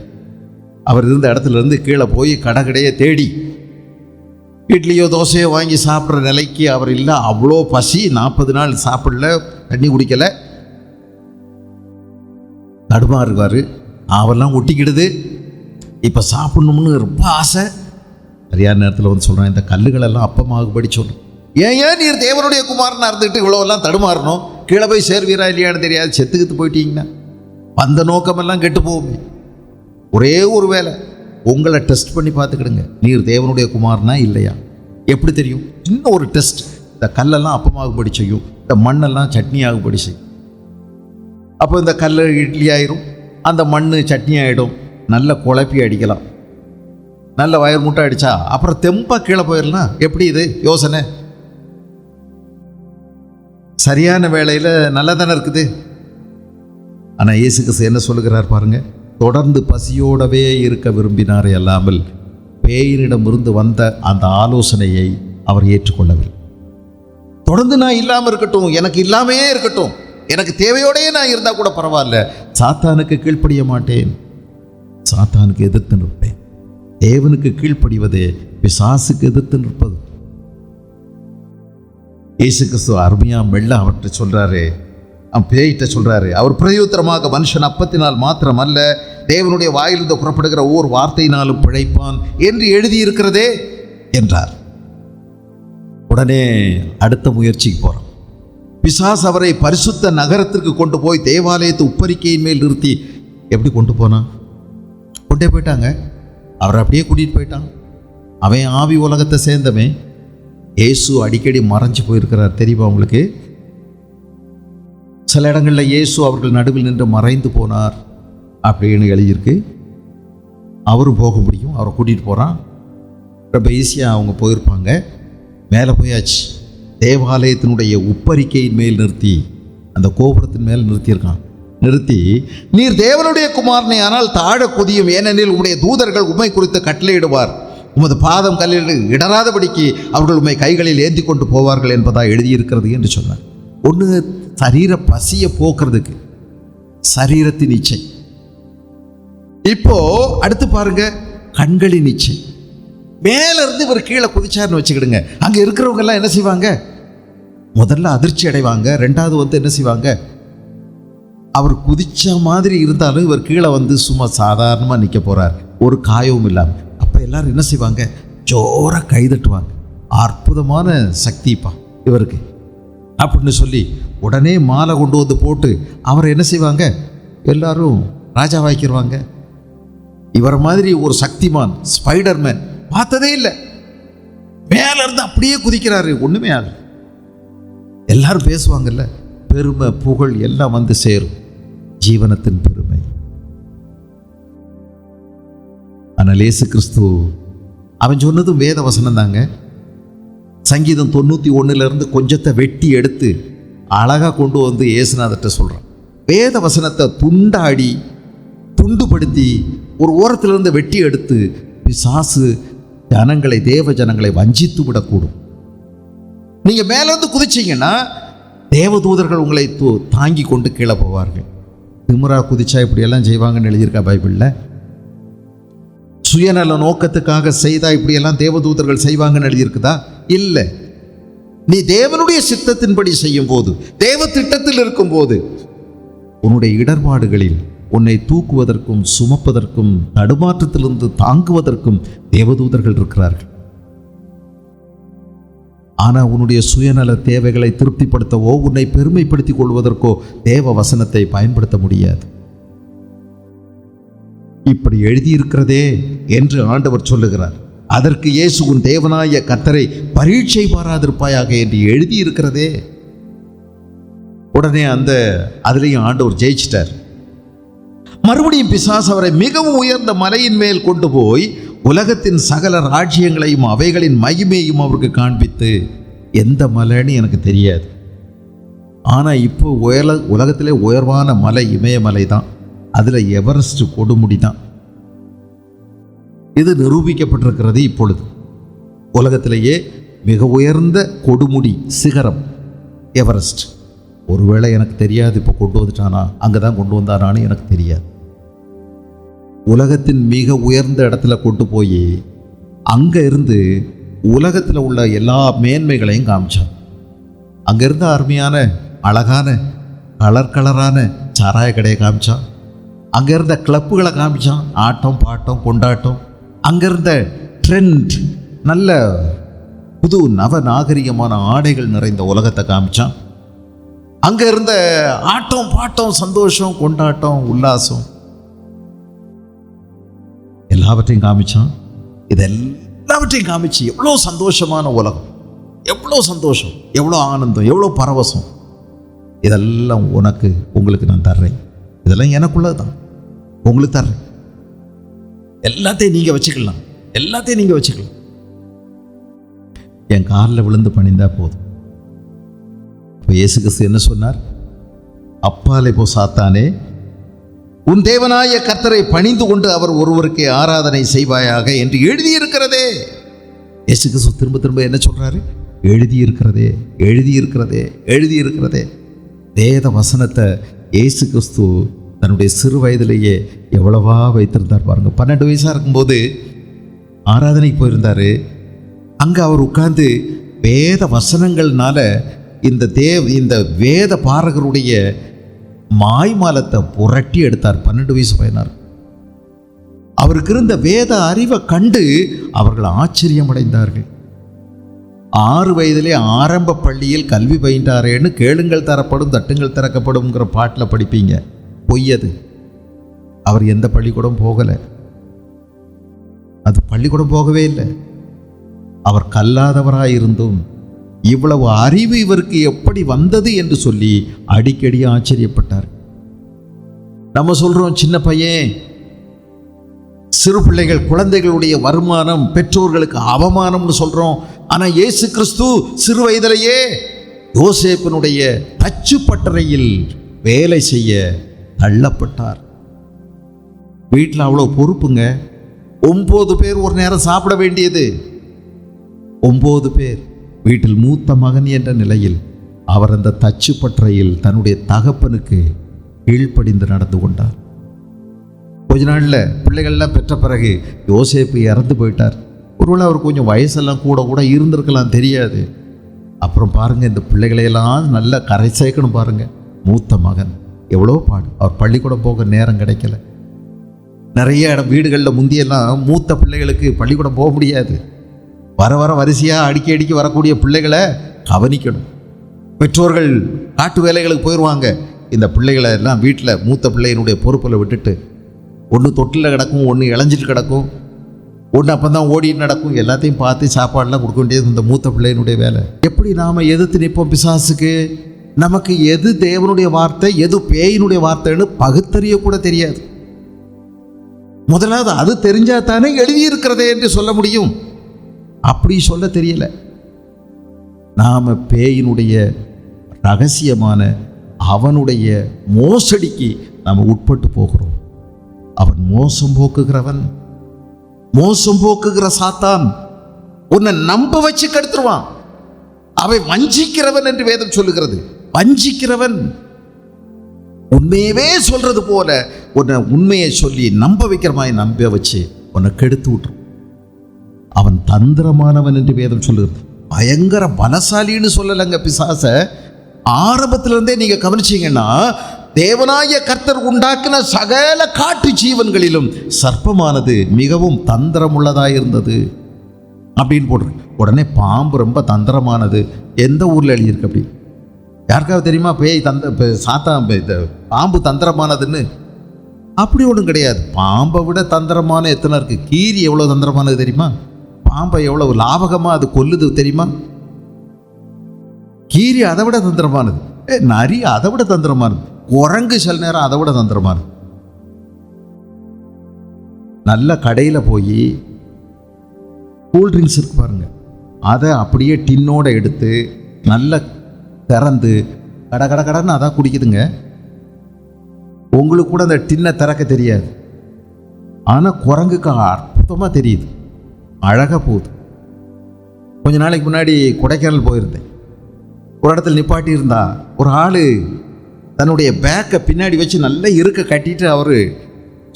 அவர் இருந்த இடத்துல இருந்து கீழே போய் கடையை தேடி இட்லியோ தோசையோ வாங்கி சாப்பிட்ற நிலைக்கு அவர் இல்லை. அவ்வளோ பசி, 40 நாள் சாப்பிடல, தண்ணி குடிக்கலை, தடுமா இருக்கார். அவெல்லாம் ஒட்டிக்கிடுது. இப்போ சாப்பிடணும்னு ரொம்ப ஆசை. சரியான நேரத்தில் வந்து சொல்கிறான், இந்த கல்லுகளெல்லாம் அப்பமாகும்படி சொல்கிறேன். ஏன் நீர் தேவனுடைய குமாரனாக இருந்துட்டு இவ்வளோவெல்லாம் தடுமாறணும்? கீழே போய் சேர்வீரா இல்லையான்னு தெரியாது, செத்துக்கிட்டு போயிட்டீங்கன்னா வந்த நோக்கமெல்லாம் கெட்டு போகுமே. ஒரே ஒரு வேலை, உங்களை டெஸ்ட் பண்ணி பார்த்துக்கிடுங்க, நீர் தேவனுடைய குமாரனா இல்லையா. எப்படி தெரியும்? சின்ன ஒரு டெஸ்ட். இந்த கல்லெல்லாம் அப்பமாகும்படி செய்யும், இந்த மண்ணெல்லாம் சட்னி ஆகும்படி செய்யும். அப்போ இந்த கல் இட்லி ஆயிரும், அந்த மண் சட்னி ஆகிடும். நல்ல குழப்பி அடிக்கலாம், நல்ல வயர் முட்டை அடித்தா அப்புறம் தெம்பாக கீழே போயிடலாம். எப்படி இது யோசனை? சரியான வேளையில் நல்லா தானே இருக்குது. ஆனால் இயேசு கிறிஸ்து என்ன சொல்லுகிறார் பாருங்க, தொடர்ந்து பசியோடவே இருக்க விரும்பினாரே அல்லாமல் பேயினிடமிருந்து வந்த அந்த ஆலோசனையை அவர் ஏற்றுக்கொள்ளவில்லை. தொடர்ந்து நான் இல்லாமல் இருக்கட்டும், எனக்கு இல்லாமையே இருக்கட்டும், எனக்கு தேவையோடையே நான் இருந்தால் கூட பரவாயில்ல, சாத்தானுக்கு கீழ்ப்படிய மாட்டேன், சாத்தானுக்கு எதிர்த்து நிற்பேன். தேவனுக்கு கீழ்ப்படிவதே பிசாசுக்கு எதிர்த்து நிற்பது. இயேசு கிறிஸ்து அருமையா மெல்ல அவர்கிட்ட சொல்றாரு, பேய்கிட்ட சொல்றாரு, அவர் பிரயோத்தரமாக மனுஷன் அப்பத்தினால் மாத்திரம் அல்ல, தேவனுடைய வாயிலிருந்து புறப்படுகிற ஓர் வார்த்தையினாலும் பிழைப்பான் என்று எழுதியிருக்கிறதே என்றார். உடனே அடுத்த முயற்சிக்கு போறோம். பிசாசு அவரை பரிசுத்த நகரத்திற்கு கொண்டு போய் தேவாலயத்து உப்பரிக்கையின் மேல் நிறுத்தி எப்படி கொண்டு போனான்? கொண்டே போயிட்டாங்க. அவரை அப்படியே கூட்டிகிட்டு போயிட்டான். அவன் ஆவி உலகத்தை சேர்ந்தவன். இயேசு அடிக்கடி மறைஞ்சு போயிருக்கிறார், தெரியுமா உங்களுக்கு? சில இடங்களில் இயேசு அவர்கள் நடுவில் நின்று மறைந்து போனார் அப்படின்னு எழுதியிருக்கு. அவரும் போக முடியும், அவரை கூட்டிகிட்டு போகிறான். ரொம்ப ஈஸியாக அவங்க போயிருப்பாங்க. மேலே போயாச்சு. தேவாலயத்தினுடைய உப்பரிக்கையின் மேல் நிறுத்தி, அந்த கோபுரத்தின் மேல் நிறுத்தியிருக்கான். நிறுத்தி, நீர் தேவனுடைய குமாரனை ஆனால் தாழ குதியும், ஏனெனில் உம்முடைய தூதர்கள் உம்மை குறித்து கட்டளையிடுவார், உமது பாதம் கல்லில் இடராதபடிக்கு அவர்கள் உம்மை கைகளில் ஏந்தி கொண்டு போவார்கள் என்பதாக எழுதியிருக்கிறது என்று சொன்னார். ஒன்று சரீர பசியை போக்குறதுக்கு, சரீரத்தின் இச்சை. இப்போ அடுத்து பாருங்க, கண்களின் இச்சை. மேல இருந்து இவர் கீழே குதிச்சார்னு வச்சுக்கிடுங்க, அங்க இருக்கிறவங்க எல்லாம் என்ன செய்வாங்க? முதல்ல அதிர்ச்சி அடைவாங்க. ரெண்டாவது வந்து என்ன செய்வாங்க? அவர் குதிச்ச மாதிரி இருந்தாலும் இவர் கீழே வந்து சும்மா சாதாரணமாக நிற்க போறார், ஒரு காயவும் இல்லாமல். அப்போ எல்லாரும் என்ன செய்வாங்க? ஜோராக கைதட்டுவாங்க. அற்புதமான சக்திப்பா இவருக்கு அப்படின்னு சொல்லி உடனே மாலை கொண்டு வந்து போட்டு அவரை என்ன செய்வாங்க? எல்லாரும் ராஜாவாக்கிடுவாங்க. இவர் மாதிரி ஒரு சக்திமான், ஸ்பைடர்மேன் பார்த்ததே இல்லை. மேல இருந்து அப்படியே குதிக்கிறாரு, ஒண்ணுமே ஆகல. எல்லாரும் பேசுவாங்கல்ல, பெருமை புகழ் எல்லாம் வந்து சேரும், ஜீவனத்தின் பெருமை. ஆனால் இயேசு கிறிஸ்து அவன் சொன்னதும் வேத வசனம் தாங்க. சங்கீதம் 91 கொஞ்சத்தை வெட்டி எடுத்து அழகா கொண்டு வந்து இயேசுநாதர்கிட்ட சொல்றான். வேத வசனத்தை துண்டாடி துண்டுபடுத்தி ஒரு ஓரத்திலிருந்து வெட்டி எடுத்து பிசாசு ஜனங்களை, தேவ ஜனங்களை வஞ்சித்து விடக்கூடும். நீங்க மேல இருந்து குதிச்சீங்கன்னா தேவதூதர்கள் உங்களை தாங்கி கொண்டு கீழே போவார்கள். திமுறா குதிச்சா இப்படியெல்லாம் செய்வாங்கன்னு எழுதியிருக்கா பைபிளில்? சுயநல நோக்கத்துக்காக செய்தா இப்படியெல்லாம் தேவதூதர்கள் செய்வாங்கன்னு எழுதியிருக்குதா? இல்லை. நீ தேவனுடைய சித்தத்தின்படி செய்யும் போது, தேவ திட்டத்தில் இருக்கும் போது, உன்னுடைய இடர்பாடுகளில் உன்னை தூக்குவதற்கும் சுமப்பதற்கும் தடுமாற்றத்திலிருந்து தாங்குவதற்கும் தேவதூதர்கள் இருக்கிறார்கள். ஆனால் உன்னுடைய சுயநல தேவைகளை திருப்திப்படுத்தவோ உன்னை பெருமைப்படுத்திக் கொள்வதற்கோ தேவ வசனத்தை பயன்படுத்த முடியாது. இப்படி எழுதியிருக்கிறதே என்று ஆண்டவர் சொல்லுகிறார். அதற்கு இயேசு, உன் தேவனாய கர்த்தரை பரீட்சை பாராதிருப்பாயாக என்று எழுதியிருக்கிறதே. உடனே அதுலேயும் ஆண்டவர் ஜெயிச்சிட்டார். மறுபடியும் பிசாசு அவரை மிகவும் உயர்ந்த மலையின் மேல் கொண்டு போய் உலகத்தின் சகல ராஜ்யங்களையும் அவைகளின் மகிமையும் அவருக்கு காண்பித்து, எந்த மலைன்னு எனக்கு தெரியாது, ஆனால் இப்போ உலகத்திலே உயர்வான மலை இமயமலை தான், அதில் எவரெஸ்ட் கொடுமுடி தான். இது நிரூபிக்கப்பட்டிருக்கிறது. இப்பொழுது உலகத்திலேயே மிக உயர்ந்த கொடுமுடி சிகரம் எவரெஸ்ட். ஒருவேளை எனக்கு தெரியாது, இப்போ கொண்டு வந்துட்டானா, அங்கே தான் கொண்டு வந்தானான்னு எனக்கு தெரியாது. உலகத்தின் மிக உயர்ந்த இடத்துல கொண்டு போய் அங்கே இருந்து உலகத்தில் உள்ள எல்லா மேன்மைகளையும் காமிச்சான். அங்கே இருந்த அருமையான அழகான கலரான சாராய கடையை காமிச்சான். அங்கே இருந்த கிளப்புகளை காமிச்சான். ஆட்டம் பாட்டம் கொண்டாட்டம். அங்கே இருந்த ட்ரெண்ட், நல்ல புது நவ நாகரிகமான ஆடைகள் நிறைந்த உலகத்தை காமிச்சான். அங்கே இருந்த ஆட்டம் பாட்டம் சந்தோஷம் கொண்டாட்டம் உல்லாசம் எல்லாவற்றையும் காமிச்சான். இதெல்லாவற்றையும் காமிச்சு எவ்வளோ சந்தோஷமான உலகம், எவ்வளோ சந்தோஷம், எவ்வளோ ஆனந்தம், எவ்வளோ பரவசம், இதெல்லாம் உங்களுக்கு நான் தர்றேன், இதெல்லாம் எனக்குள்ளது தான், உங்களுக்கு தர்றேன், எல்லாத்தையும் நீங்கள் வச்சுக்கலாம், எல்லாத்தையும் நீங்கள் வச்சுக்கலாம், என் காலில் விழுந்து பணிந்தா போதும். இப்போ இயேசு கிறிஸ்து என்ன சொன்னார்? அப்பாலே போ சாத்தானே, உன் தேவனாய கர்த்தரை பணிந்து கொண்டு அவர் ஒருவருக்கே ஆராதனை செய்வாயாக என்று எழுதியிருக்கிறதே. இயேசு கிறிஸ்து திரும்ப திரும்ப என்ன சொல்றாரு? எழுதியிருக்கிறதே, எழுதியிருக்கிறதே, எழுதியிருக்கிறதே. வேத வசனத்தை இயேசு கிறிஸ்து தன்னுடைய சிறு வயதிலேயே எவ்வளவா வைத்திருந்தார் பாருங்க. 12 வயசாக இருக்கும்போது ஆராதனைக்கு போயிருந்தார். அங்கே அவர் உட்கார்ந்து வேத வசனங்கள்னால இந்த வேத பாரகருடைய மாய்மாலத்தை புரட்டி எடுத்தார். 12 வயசு பையனார். அவருக்கு இருந்த வேத அறிவை கண்டு அவர்கள் ஆச்சரியம் அடைந்தார்கள். 6 வயதிலே ஆரம்ப பள்ளியில் கல்வி பயின்றாரேன்னு கேளுங்கள் தரப்படும் தட்டுங்கள் திறக்கப்படும்ங்கிற பாட்டில் படிப்பீங்க. பொய்யது. அவர் எந்த பள்ளிக்கூடம் போகலை. அது பள்ளிக்கூடம் போகவே இல்லை. அவர் கல்லாதவராயிருந்தும் இவ்வளவு அறிவு இவருக்கு எப்படி வந்தது என்று சொல்லி அடிக்கடி ஆச்சரியப்பட்டார். நம்ம சொல்றோம் சின்ன பையன், சிறு பிள்ளைகள், குழந்தைகளுடைய வருமானம் பெற்றோர்களுக்கு அவமானம்னு சொல்றோம். ஆனா இயேசு கிறிஸ்து சிறு வயதிலேயே யோசேப்பினுடைய தச்சு பட்டறையில் வேலை செய்ய தள்ளப்பட்டார். வீட்டில் அவ்வளோ பொறுப்புங்க. 9 பேர் ஒரு நேரம் சாப்பிட வேண்டியது. 9 பேர். வீட்டில் மூத்த மகன் என்ற நிலையில் அவர் அந்த தச்சு பட்டறையில் தன்னுடைய தகப்பனுக்கு கீழ்ப்படிந்து நடந்து கொண்டார். கொஞ்ச நாளில் பிள்ளைகள்லாம் பெற்ற பிறகு யோசேப்பு இறந்து போயிட்டார். ஒருவேளை அவர் கொஞ்சம் வயசெல்லாம் கூட இருந்திருக்கலாம், தெரியாது. அப்புறம் பாருங்கள், இந்த பிள்ளைகளையெல்லாம் நல்லா கரை சேர்க்கணும் பாருங்கள். மூத்த மகன் எவ்வளோ பாடு. அவர் பள்ளிக்கூடம் போக நேரம் கிடைக்கல. நிறைய வீடுகளில் முந்தியெல்லாம் மூத்த பிள்ளைகளுக்கு பள்ளிக்கூடம் போக முடியாது. வர வரிசையாக அடிக்கி வரக்கூடிய பிள்ளைகளை கவனிக்கணும். பெற்றோர்கள் காட்டு வேலைகளுக்கு போயிடுவாங்க. இந்த பிள்ளைகளை எல்லாம் வீட்டில் மூத்த பிள்ளையினுடைய பொறுப்பில் விட்டுட்டு, ஒன்று தொட்டில் கிடக்கும், ஒன்று இளைஞ்சிட்டு கிடக்கும், ஒன்று அப்போ தான் ஓடிட்டு நடக்கும். எல்லாத்தையும் பார்த்து சாப்பாடெல்லாம் கொடுக்க வேண்டியது இந்த மூத்த பிள்ளையினுடைய வேலை. எப்படி நாம் எதிர்த்து நிற்போம் பிசாசுக்கு? நமக்கு எது தேவனுடைய வார்த்தை, எது பேயினுடைய வார்த்தைன்னு பகுத்தறியக்கூட தெரியாது. முதலாவது அது தெரிஞ்சா தானே எழுதியிருக்கிறதே என்று சொல்ல முடியும். அப்படி சொல்ல தெரியல. நாம பேயினுடைய ரகசியமான அவனுடைய மோசடிக்கு நாம் உட்பட்டு போகிறோம். அவன் மோசம் போக்குகிறவன், மோசம் போக்குகிற சாத்தான். உன்னை நம்ப வச்சு கெடுத்துருவான். அவன் வஞ்சிக்கிறவன் என்று வேதம் சொல்லுகிறது. வஞ்சிக்கிறவன் உண்மையவே சொல்றது போல உன்னை உண்மையை சொல்லி நம்ப வைக்கிற மாதிரி நம்ப வச்சு உன்னை கெடுத்து விட்டுரும். அவன் தந்திரமானவன் என்று வேதம் சொல்லுகிறது. பயங்கர பலசாலின்னு சொல்லலைங்க பிசாச. ஆரம்பத்திலிருந்தே நீங்க கவனிச்சீங்கன்னா, தேவனாய கர்த்தர் உண்டாக்கின சகல காட்டு ஜீவன்களிலும் சர்ப்பமானது மிகவும் தந்திரமுள்ளதாக இருந்தது அப்படின்னு போட்டிருக்கு. உடனே பாம்பு ரொம்ப தந்திரமானது எந்த ஊரில் எழுதியிருக்கு? அப்படி யாருக்காவது தெரியுமா? பேய் சாத்தான் பாம்பு தந்திரமானதுன்னு அப்படி ஒன்றும் கிடையாது. பாம்பை விட தந்திரமான எத்தனை இருக்கு. கீரி எவ்வளோ தந்திரமானது தெரியுமா? பாம்பை எவ்வளவு லாபகமாக அது கொல்லுது தெரியுமா? கீரி அதை விட தந்திரமானது. நரி அதை விட தந்திரமானது. குரங்கு சில நேரம் அதை விட தந்திரமானது. நல்ல கடையில் போய் கூல்ட்ரிங்க்ஸ் இருக்கு பாருங்க, அதை அப்படியே டின்னோட எடுத்து நல்ல திறந்து கட கட கடன்னு அதான் குடிக்குதுங்க. உங்களுக்கு கூட அந்த டின்னை திறக்க தெரியாது, ஆனால் குரங்குக்கு அற்புதமாக தெரியுது, அழகாக போகுது. கொஞ்ச நாளைக்கு முன்னாடி கொடைக்கானல் போயிருந்தேன். ஒரு இடத்துல நிப்பாட்டி இருந்தா ஒரு ஆள் தன்னுடைய பேக்கை பின்னாடி வச்சு நல்லா இருக்க கட்டிட்டு அவர்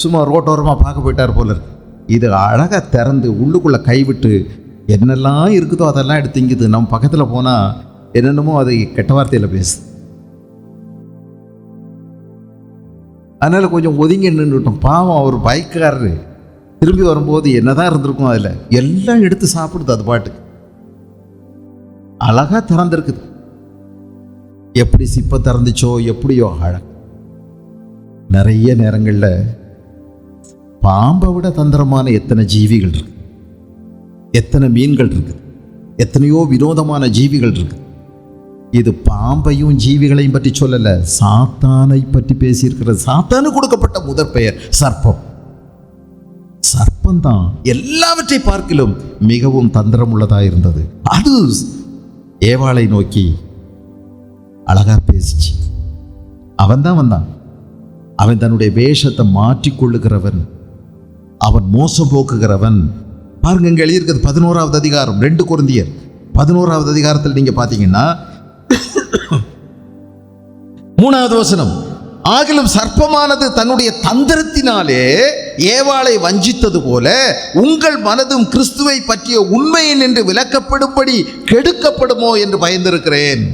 சும்மா ரோட்டோரமாக பார்க்க போயிட்டார் போல இருக்கு. இது அழகாக திறந்து உள்ளுக்குள்ளே கைவிட்டு என்னெல்லாம் இருக்குதோ அதெல்லாம் எடுத்து திங்குது. நம்ம பக்கத்தில் போனால் என்னென்னமோ அது கெட்ட வார்த்தையில் பேசுது. அதனால் கொஞ்சம் ஒதுங்கி நின்றுட்டோம். பாவம் அவர் பைக்காரரு திரும்பி வரும்போது என்னதான் இருந்திருக்கும், அதில் எல்லாம் எடுத்து சாப்பிடுது. அது பாட்டுக்கு அழகாக திறந்துருக்குது. எப்படி சிப்ப திறந்துச்சோ எப்படியோ அழகு. நிறைய நேரங்களில் பாம்பை விட தந்திரமான எத்தனை ஜீவிகள் இருக்கு, எத்தனை மீன்கள் இருக்கு, எத்தனையோ வினோதமான ஜீவிகள் இருக்கு. இது பாம்பையும் ஜீவிகளையும் பற்றி சொல்லல, சாத்தானை பற்றி பேசியிருக்கிறது. சாத்தானு கொடுக்கப்பட்ட முதற் பெயர் சர்ப்பம். சர்ப்பந்தான் எல்லாவற்றை பார்க்கிலும் மிகவும் தந்திரம் உள்ளதாக இருந்தது. அது ஏவாளை நோக்கி அழகா பேசிச்சு. அவன் தான் வந்தான். அவன் தன்னுடைய வேஷத்தை மாற்றிக்கொள்ளுகிறவன், அவன் மோசம் போக்குகிறவன். பாருங்க, இங்க எழுதியிருக்கிறது 11வது அதிகாரம் 2 கொரிந்தியர் 11வது அதிகாரத்தில் நீங்க பார்த்தீங்கன்னா 3வது வசனம், ஆகிலும் சர்ப்பமானது தன்னுடைய தந்திரத்தினாலே ஏவாளை வஞ்சித்தது போல உங்கள் மனதும் கிறிஸ்துவை பற்றிய உண்மையின் என்று விளக்கப்படும்படி கெடுக்கப்படுமோ என்று பயந்திருக்கிறேன்.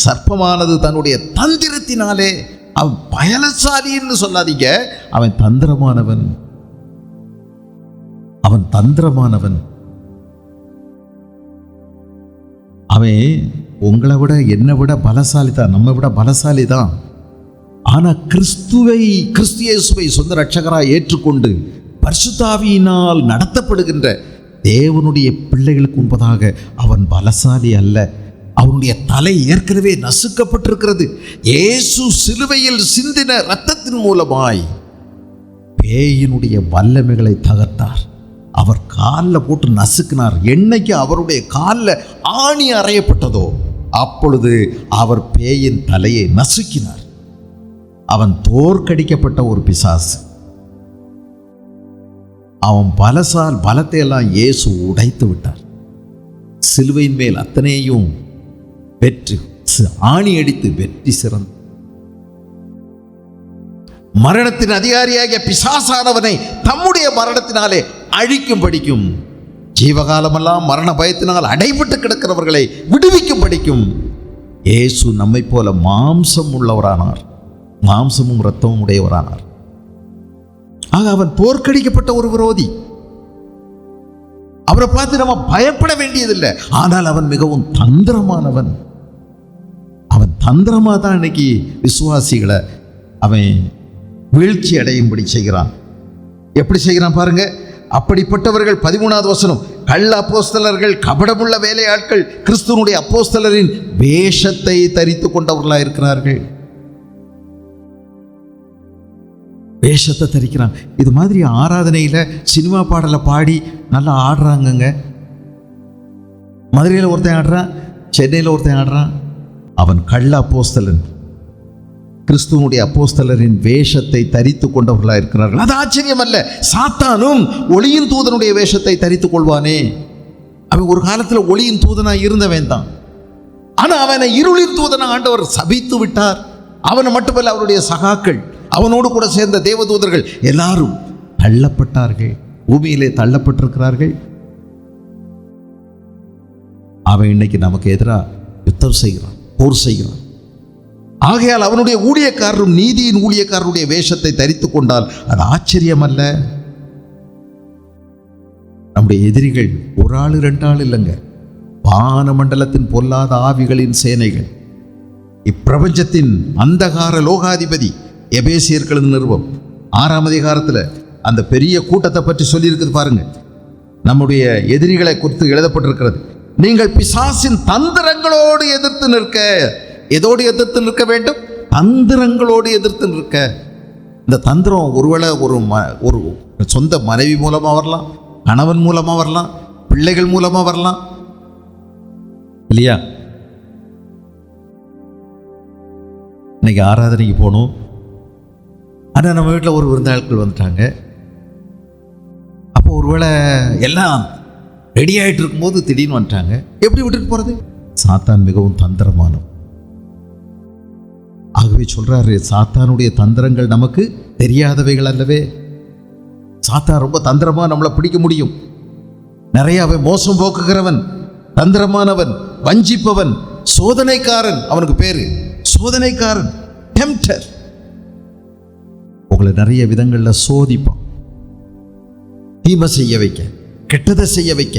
சர்ப்பமானது தன்னுடைய தந்திரத்தினாலே, அவன் பயலசாலின்னு சொல்லாதீங்க, அவன் தந்திரமானவன். அவன் தந்திரமானவன். அவன் உங்களை விட என்னை விட பலசாலி தான், நம்ம விட பலசாலி தான். ஆனால் கிறிஸ்து இயேசுவை சொந்த ரட்சகராய் ஏற்றுக்கொண்டு பரிசுத்தாவியினால் நடத்தப்படுகின்ற தேவனுடைய பிள்ளைகளுக்கு முன்பதாக அவன் பலசாலி அல்ல. அவனுடைய தலை ஏற்கனவே நசுக்கப்பட்டிருக்கிறது. இயேசு சிலுவையில் சிந்தின இரத்தத்தின் மூலமாய் பேயினுடைய வல்லமைகளை தகர்த்தார். அவர் காலில் போட்டு நசுக்கினார். என்னைக்கு அவருடைய காலில் ஆணி அறையப்பட்டதோ அப்பொழுது அவர் பேயின் தலையை நசுக்கினார். அவன் தோற்கடிக்கப்பட்ட ஒரு பிசாசு. அவன் பலத்தை எல்லாம் இயேசு உடைத்து விட்டார். சிலுவையின் மேல் அத்தனையும் வெற்றி ஆணி அடித்து வெற்றி சிறந்த மரணத்தின் அதிகாரியாகிய பிசாசானவனை தம்முடைய மரணத்தினாலே அழிக்கும் படிக்கும், ஜீவகாலமெல்லாம் மரண பயத்தினால் அடைபட்டு கிடக்கிறவர்களை விடுவிக்கும் படிக்கும் இயேசு நம்மை போல மாம்சம் உள்ளவரானார், மாம்சமும் இரத்தமும் உடையவரானார். ஆக அவன் தோற்கடிக்கப்பட்ட ஒரு விரோதி. அவரை பார்த்து நம்ம பயப்பட வேண்டியதில்லை. ஆனால் அவன் மிகவும் தந்திரமானவன். அவன் தந்திரமாக தான் இன்னைக்கு விசுவாசிகளை அவன் வீழ்ச்சி அடையும்படி செய்கிறான். எப்படி செய்கிறான் பாருங்க. அப்படிப்பட்டவர்கள் 13வது வசனம், கள்ள அப்போஸ்தலர்கள், கபடமுள்ள வேலையாட்கள், கிறிஸ்துவனுடைய அப்போஸ்தலரின் வேஷத்தை தரித்து கொண்டவர்களாக இருக்கிறார்கள். வேஷத்தை தரிக்கிறான். இது மாதிரி ஆராதனையில் சினிமா பாடலை பாடி நல்லா ஆடுறாங்கங்க. மதுரையில் ஒருத்தன் ஆடுறான், சென்னையில் ஒருத்தன் ஆடுறான். அவன் கள்ள அப்போஸ்தலன், கிறிஸ்துவனுடைய அப்போஸ்தலரின் வேஷத்தை தரித்து கொண்டவர்களாக இருக்கிறார்கள். அது ஆச்சரியம் அல்ல. சாத்தானும் ஒளியின் தூதனுடைய வேஷத்தை தரித்துக் கொள்வானே. அவன் ஒரு காலத்தில் ஒளியின் தூதனாக இருந்தவன் தான். ஆனால் அவனை இருளின் தூதனா ஆண்டவர் சபித்து விட்டார். அவனை மட்டுமல்ல, அவருடைய சகாக்கள், அவனோடு கூட சேர்ந்த தேவதூதர்கள் எல்லாரும் தள்ளப்பட்டார்கள், பூமியிலே தள்ளப்பட்டிருக்கிறார்கள். அவன் இன்னைக்கு நமக்கு எதிராக யுத்தம் செய்கிறான், போர் செய்கிறான். ஆகையால் அவனுடைய ஊழியக்காரரும் நீதியின் ஊழியக்காரருடைய வேஷத்தை தரித்து கொண்டால் அது ஆச்சரியம் அல்ல. நம்முடைய எதிரிகள் ஒரு ஆள் 2 ஆள் இல்லைங்க, வான மண்டலத்தின் பொல்லாத ஆவிகளின் சேனைகள், இப்பிரபஞ்சத்தின் அந்தகார லோகாதிபதி, எபேசியர்களின் நிருபம் 6ஆம் அதிகாரத்தில் அந்த பெரிய கூட்டத்தை பற்றி சொல்லியிருக்குது பாருங்க. நம்முடைய எதிரிகளை குறித்து எழுதப்பட்டிருக்கிறது. நீங்கள் பிசாசின் தந்திரங்களோடு எதிர்த்து நிற்க. எதோடு எதிர்த்து நிற்க வேண்டும்? தந்திரங்களோடு எதிர்த்து நிற்க. இந்த தந்திரம் ஒருவேளை ஒரு சொந்த மனைவி மூலமாக வரலாம், கணவன் மூலமாக வரலாம், பிள்ளைகள் மூலமாக வரலாம், இல்லையா? இன்னைக்கு ஆராதனைக்கு போகணும், ஆனால் நம்ம வீட்டில் ஒரு விருந்தாட்கள் வந்துட்டாங்க. அப்போ ஒருவேளை எல்லாம் ரெடி ஆகிட்டு இருக்கும்போது திடீர்னு வந்துட்டாங்க. எப்படி விட்டுட்டு போகிறது? சாத்தான் மிகவும் தந்திரமானவன். ஆகவே சொல்றாரு, சாத்தானுடைய தந்திரங்கள் நமக்கு தெரியாதவைகள் அல்லவே. சாத்தான் ரொம்ப தந்திரமா நம்மளை பிடிக்க முடியும். நிறைய அவன் மோசம் போக்குகிறவன், தந்திரமானவன், வஞ்சிப்பவன், சோதனைக்காரன். அவனுக்கு பேரு சோதனைக்காரன், டெம்ப்டர். உங்களை நிறைய விதங்களில் சோதிப்பான். தீமை செய்ய வைக்க, கெட்டதை செய்ய வைக்க,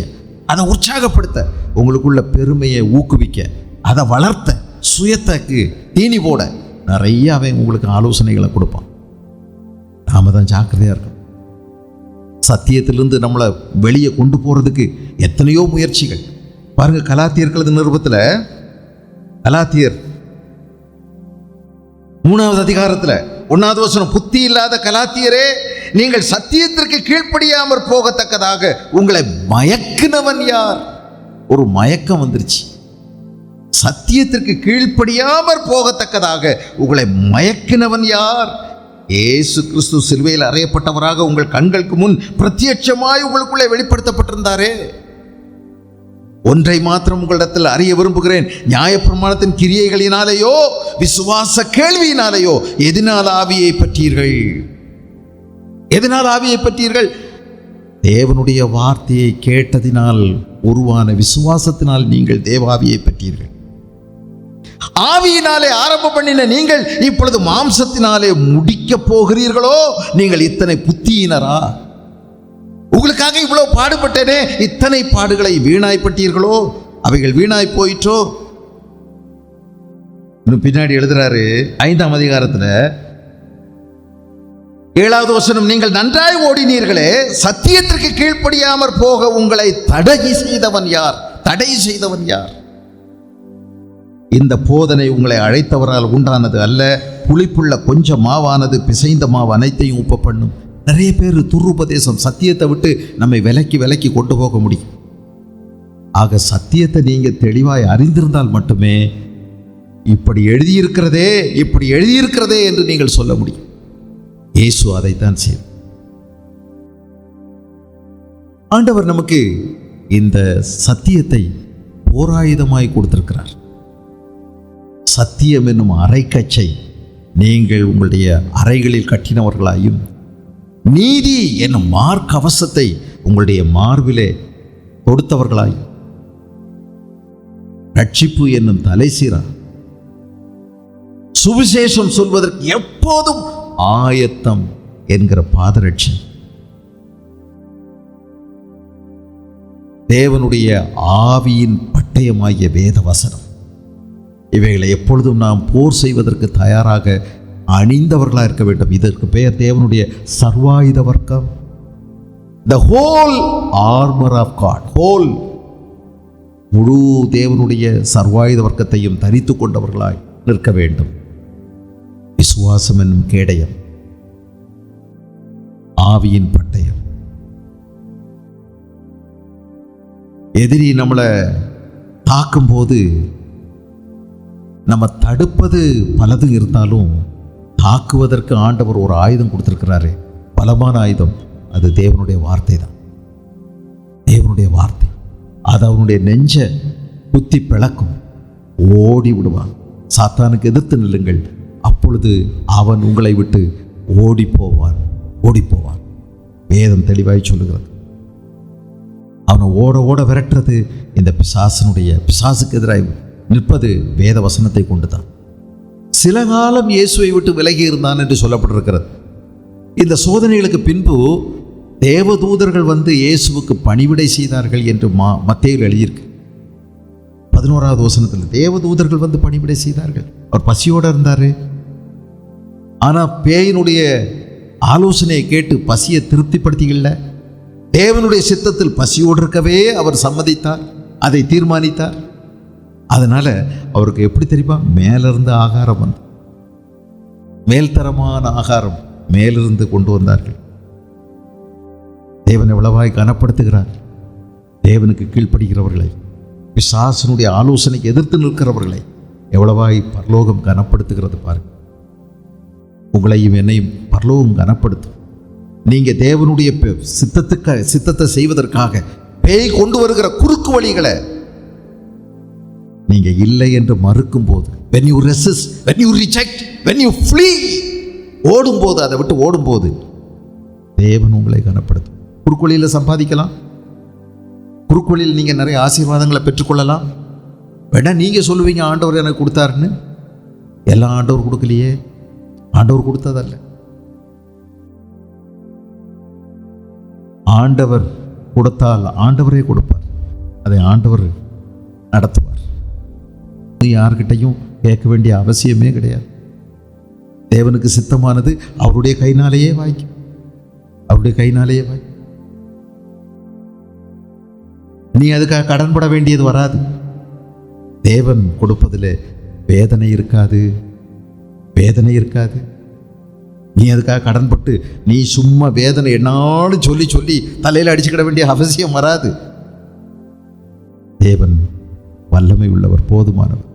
அதை உற்சாகப்படுத்த, உங்களுக்குள்ள பெருமையை ஊக்குவிக்க, அதை வளர்த்த, சுயத்துக்கு தீனி போட நிறைய அவன் உங்களுக்கு ஆலோசனைகளை கொடுப்பான். நாம தான் ஜாக்கிரதையா இருக்கணும். சத்தியத்திலிருந்து நம்மளை வெளியே கொண்டு போறதுக்கு எத்தனையோ முயற்சிகள் பாருங்க. கலாத்தியர்களது நிருபத்தில், கலாத்தியர் 3ஆவது அதிகாரத்தில் 1வது வசனம், புத்தி இல்லாத கலாத்தியரே, நீங்கள் சத்தியத்திற்கு கீழ்ப்படியாமற் போகத்தக்கதாக உங்களை மயக்கினவன் யார்? ஒரு மயக்கம் வந்துருச்சு. சத்தியத்திற்கு கீழ்ப்படியாமற் போகத்தக்கதாக உங்களை மயக்கினவன் யார்? இயேசு கிறிஸ்து சிலுவையில் அறையப்பட்டவராக உங்கள் கண்களுக்கு முன் பிரத்யட்சமாய் உங்களுக்குள்ளே வெளிப்படுத்தப்பட்டிருந்தாரே. ஒன்றை மாத்திரம் உங்களிடத்தில் அறிய விரும்புகிறேன், நியாயப்பிரமாணத்தின் கிரியைகளினாலேயோ விசுவாச கேள்வியினாலேயோ எதனால் ஆவியை பற்றீர்கள்? எதனால் ஆவியை பற்றீர்கள்? தேவனுடைய வார்த்தையை கேட்டதினால் உருவான விசுவாசத்தினால் நீங்கள் தேவாவியை பற்றீர்கள். ஆவியினாலே ஆரம்பம் பண்ணின நீங்கள் இப்பொழுது மாம்சத்தினாலே முடிக்க போகிறீர்களோ? நீங்கள் இத்தனை புத்தியினரா? உங்களுக்காக இவ்வளவு பாடுபட்டேனே, இத்தனை பாடுகளை வீணாய்ப்பட்டீர்களோ? அவைகள் வீணாய் போயிற்றோ? இன்னும் பின்னாடி எழுதுறாரு 5ஆம் அதிகாரத்தில் 7வது வசனம், நீங்கள் நன்றாய் ஓடினீர்களே, சத்தியத்திற்கு கீழ்ப்படியாமற் போக உங்களை தடை செய்தவன் யார்? தடை செய்தவன் யார்? இந்த போதனை உங்களை அழைத்தவரால் உண்டானது அல்ல. புளிப்புள்ள கொஞ்சம் மாவானது பிசைந்த மாவு அனைத்தையும் உப்ப பண்ணும். நிறைய பேர் துருபதேசம், சத்தியத்தை விட்டு நம்மை விலக்கி கொண்டு போக முடியும். ஆக சத்தியத்தை நீங்க தெளிவாய் அறிந்திருந்தால் மட்டுமே இப்படி எழுதியிருக்கிறதே என்று நீங்கள் சொல்ல முடியும். இயேசு அதைத்தான் செய்தார். ஆண்டவர் நமக்கு இந்த சத்தியத்தை போராயுதமாய் கொடுத்திருக்கிறார். சத்தியம் என்னும் அரைக்கச்சை நீங்கள் உங்களுடைய அறைகளில் கட்டினவர்களாயும், நீதி என்னும் மார்க்கவசத்தை உங்களுடைய மார்பிலே கொடுத்தவர்களாயும், ரட்சிப்பு என்னும் தலைசீரா, சுவிசேஷம் சொல்வதற்கு எப்போதும் ஆயத்தம் என்கிற பாதரட்சி, தேவனுடைய ஆவியின் பட்டயமாகிய வேத வசனம், இவைகளை எப்பொழுதும் நாம் போர் செய்வதற்கு தயாராக அணிந்தவர்களாக இருக்க வேண்டும். இதற்கு பெயர் தேவனுடைய சர்வாயுத வர்க்கம். The whole armor of God. முழு தேவனுடைய சர்வாயுத வர்க்கத்தையும் தரித்து கொண்டவர்களாய் நிற்க வேண்டும். விசுவாசம் என்னும் கேடயம், ஆவியின் பட்டயம். எதிரி நம்மளை தாக்கும்போது நம்ம தடுப்பது பலது இருந்தாலும் தாக்குவதற்கு ஆண்டவர் ஒரு ஆயுதம் கொடுத்திருக்கிறாரு, பலமான ஆயுதம். அது தேவனுடைய வார்த்தை தான். தேவனுடைய வார்த்தை அது அவனுடைய நெஞ்ச குத்தி பிளக்கும். ஓடி விடுவான். சாத்தானுக்கு எதிர்த்து நில்லுங்கள், அப்பொழுது அவன் உங்களை விட்டு ஓடி போவான். வேதம் தெளிவாய் சொல்லுகிறது. அவனை ஓட ஓட விரட்டுறது இந்த பிசாசுக்கு எதிராக நிற்பது வேத வசனத்தை கொண்டுதான். சில காலம் இயேசுவை விட்டு விலகி இருந்தான் என்று சொல்லப்பட்டிருக்கிறது. இந்த சோதனைகளுக்கு பின்பு தேவதூதர்கள் வந்து இயேசுவுக்கு பணிவிடை செய்தார்கள் என்று மத்தேயுவில் எழுதியிருக்கு. 11வது வசனத்தில் தேவதூதர்கள் வந்து பணிவிடை செய்தார்கள். அவர் பசியோடு இருந்தார். ஆனால் பேயினுடைய ஆலோசனையை கேட்டு பசியை திருப்திப்படுத்திக்கல. தேவனுடைய சித்தத்தில் பசியோடு இருக்கவே அவர் சம்மதித்தார், அதை தீர்மானித்தார். அதனால அவருக்கு எப்படி தெரியுமா, மேலிருந்து ஆகாரம் வந்து, மேல்தரமான ஆகாரம் மேலிருந்து கொண்டு வந்தார்கள். தேவன் எவ்வளவாய் கனப்படுத்துகிறார். தேவனுக்கு கீழ்ப்படுகிறவர்களை, பிசாசனுடைய ஆலோசனைக்கு எதிர்த்து நிற்கிறவர்களை எவ்வளவாய் பரலோகம் கனப்படுத்துகிறது பாருங்க. உங்களையும் என்னையும் பரலோகம் கனப்படுத்தும். நீங்க தேவனுடைய சித்தத்தை செய்வதற்காக பேய் கொண்டு வருகிற குறுக்கு வழிகளை நீங்க இல்லை என்று மறுக்கும் போது, when you resist, when you reject, when you flee, ஓடும்போது, அதை விட்டு ஓடும்போது தேவன் உங்களை கனப்படுத்தும். குறுக்கு வழியில சம்பாதிக்கலாம், குறுக்கு வழியில் நீங்க நிறைய ஆசீர்வாதங்களை பெற்றுக்கொள்ளலாம். வேணா நீங்க சொல்லுவீங்க ஆண்டவர் எனக்கு கொடுத்தாருன்னு. எல்லாம் ஆண்டவர் கொடுக்கலையே, ஆண்டவர் கொடுத்ததல்ல. ஆண்டவர் கொடுத்தால் ஆண்டவரே கொடுப்பார், அதை ஆண்டவர் நடத்துவார். யார்கிட்டையும் கேட்க வேண்டிய அவசியமே கிடையாது. தேவனுக்கு சித்தமானது அவருடைய கைனாலேயே வாய்க்கும், அவருடைய கைனாலேயே வாய்க்கும். நீ அதுக்காக கடன்பட வேண்டியது வராது. தேவன் கொடுப்பதில் வேதனை இருக்காது, வேதனை இருக்காது. நீ அதுக்காக கடன்பட்டு நீ சும்மா வேதனை என்னாலும் சொல்லி சொல்லி தலையில் அடிச்சுக்கிட வேண்டிய அவசியம் வராது. தேவன் வல்லமை உள்ளவர், போதுமானவர்.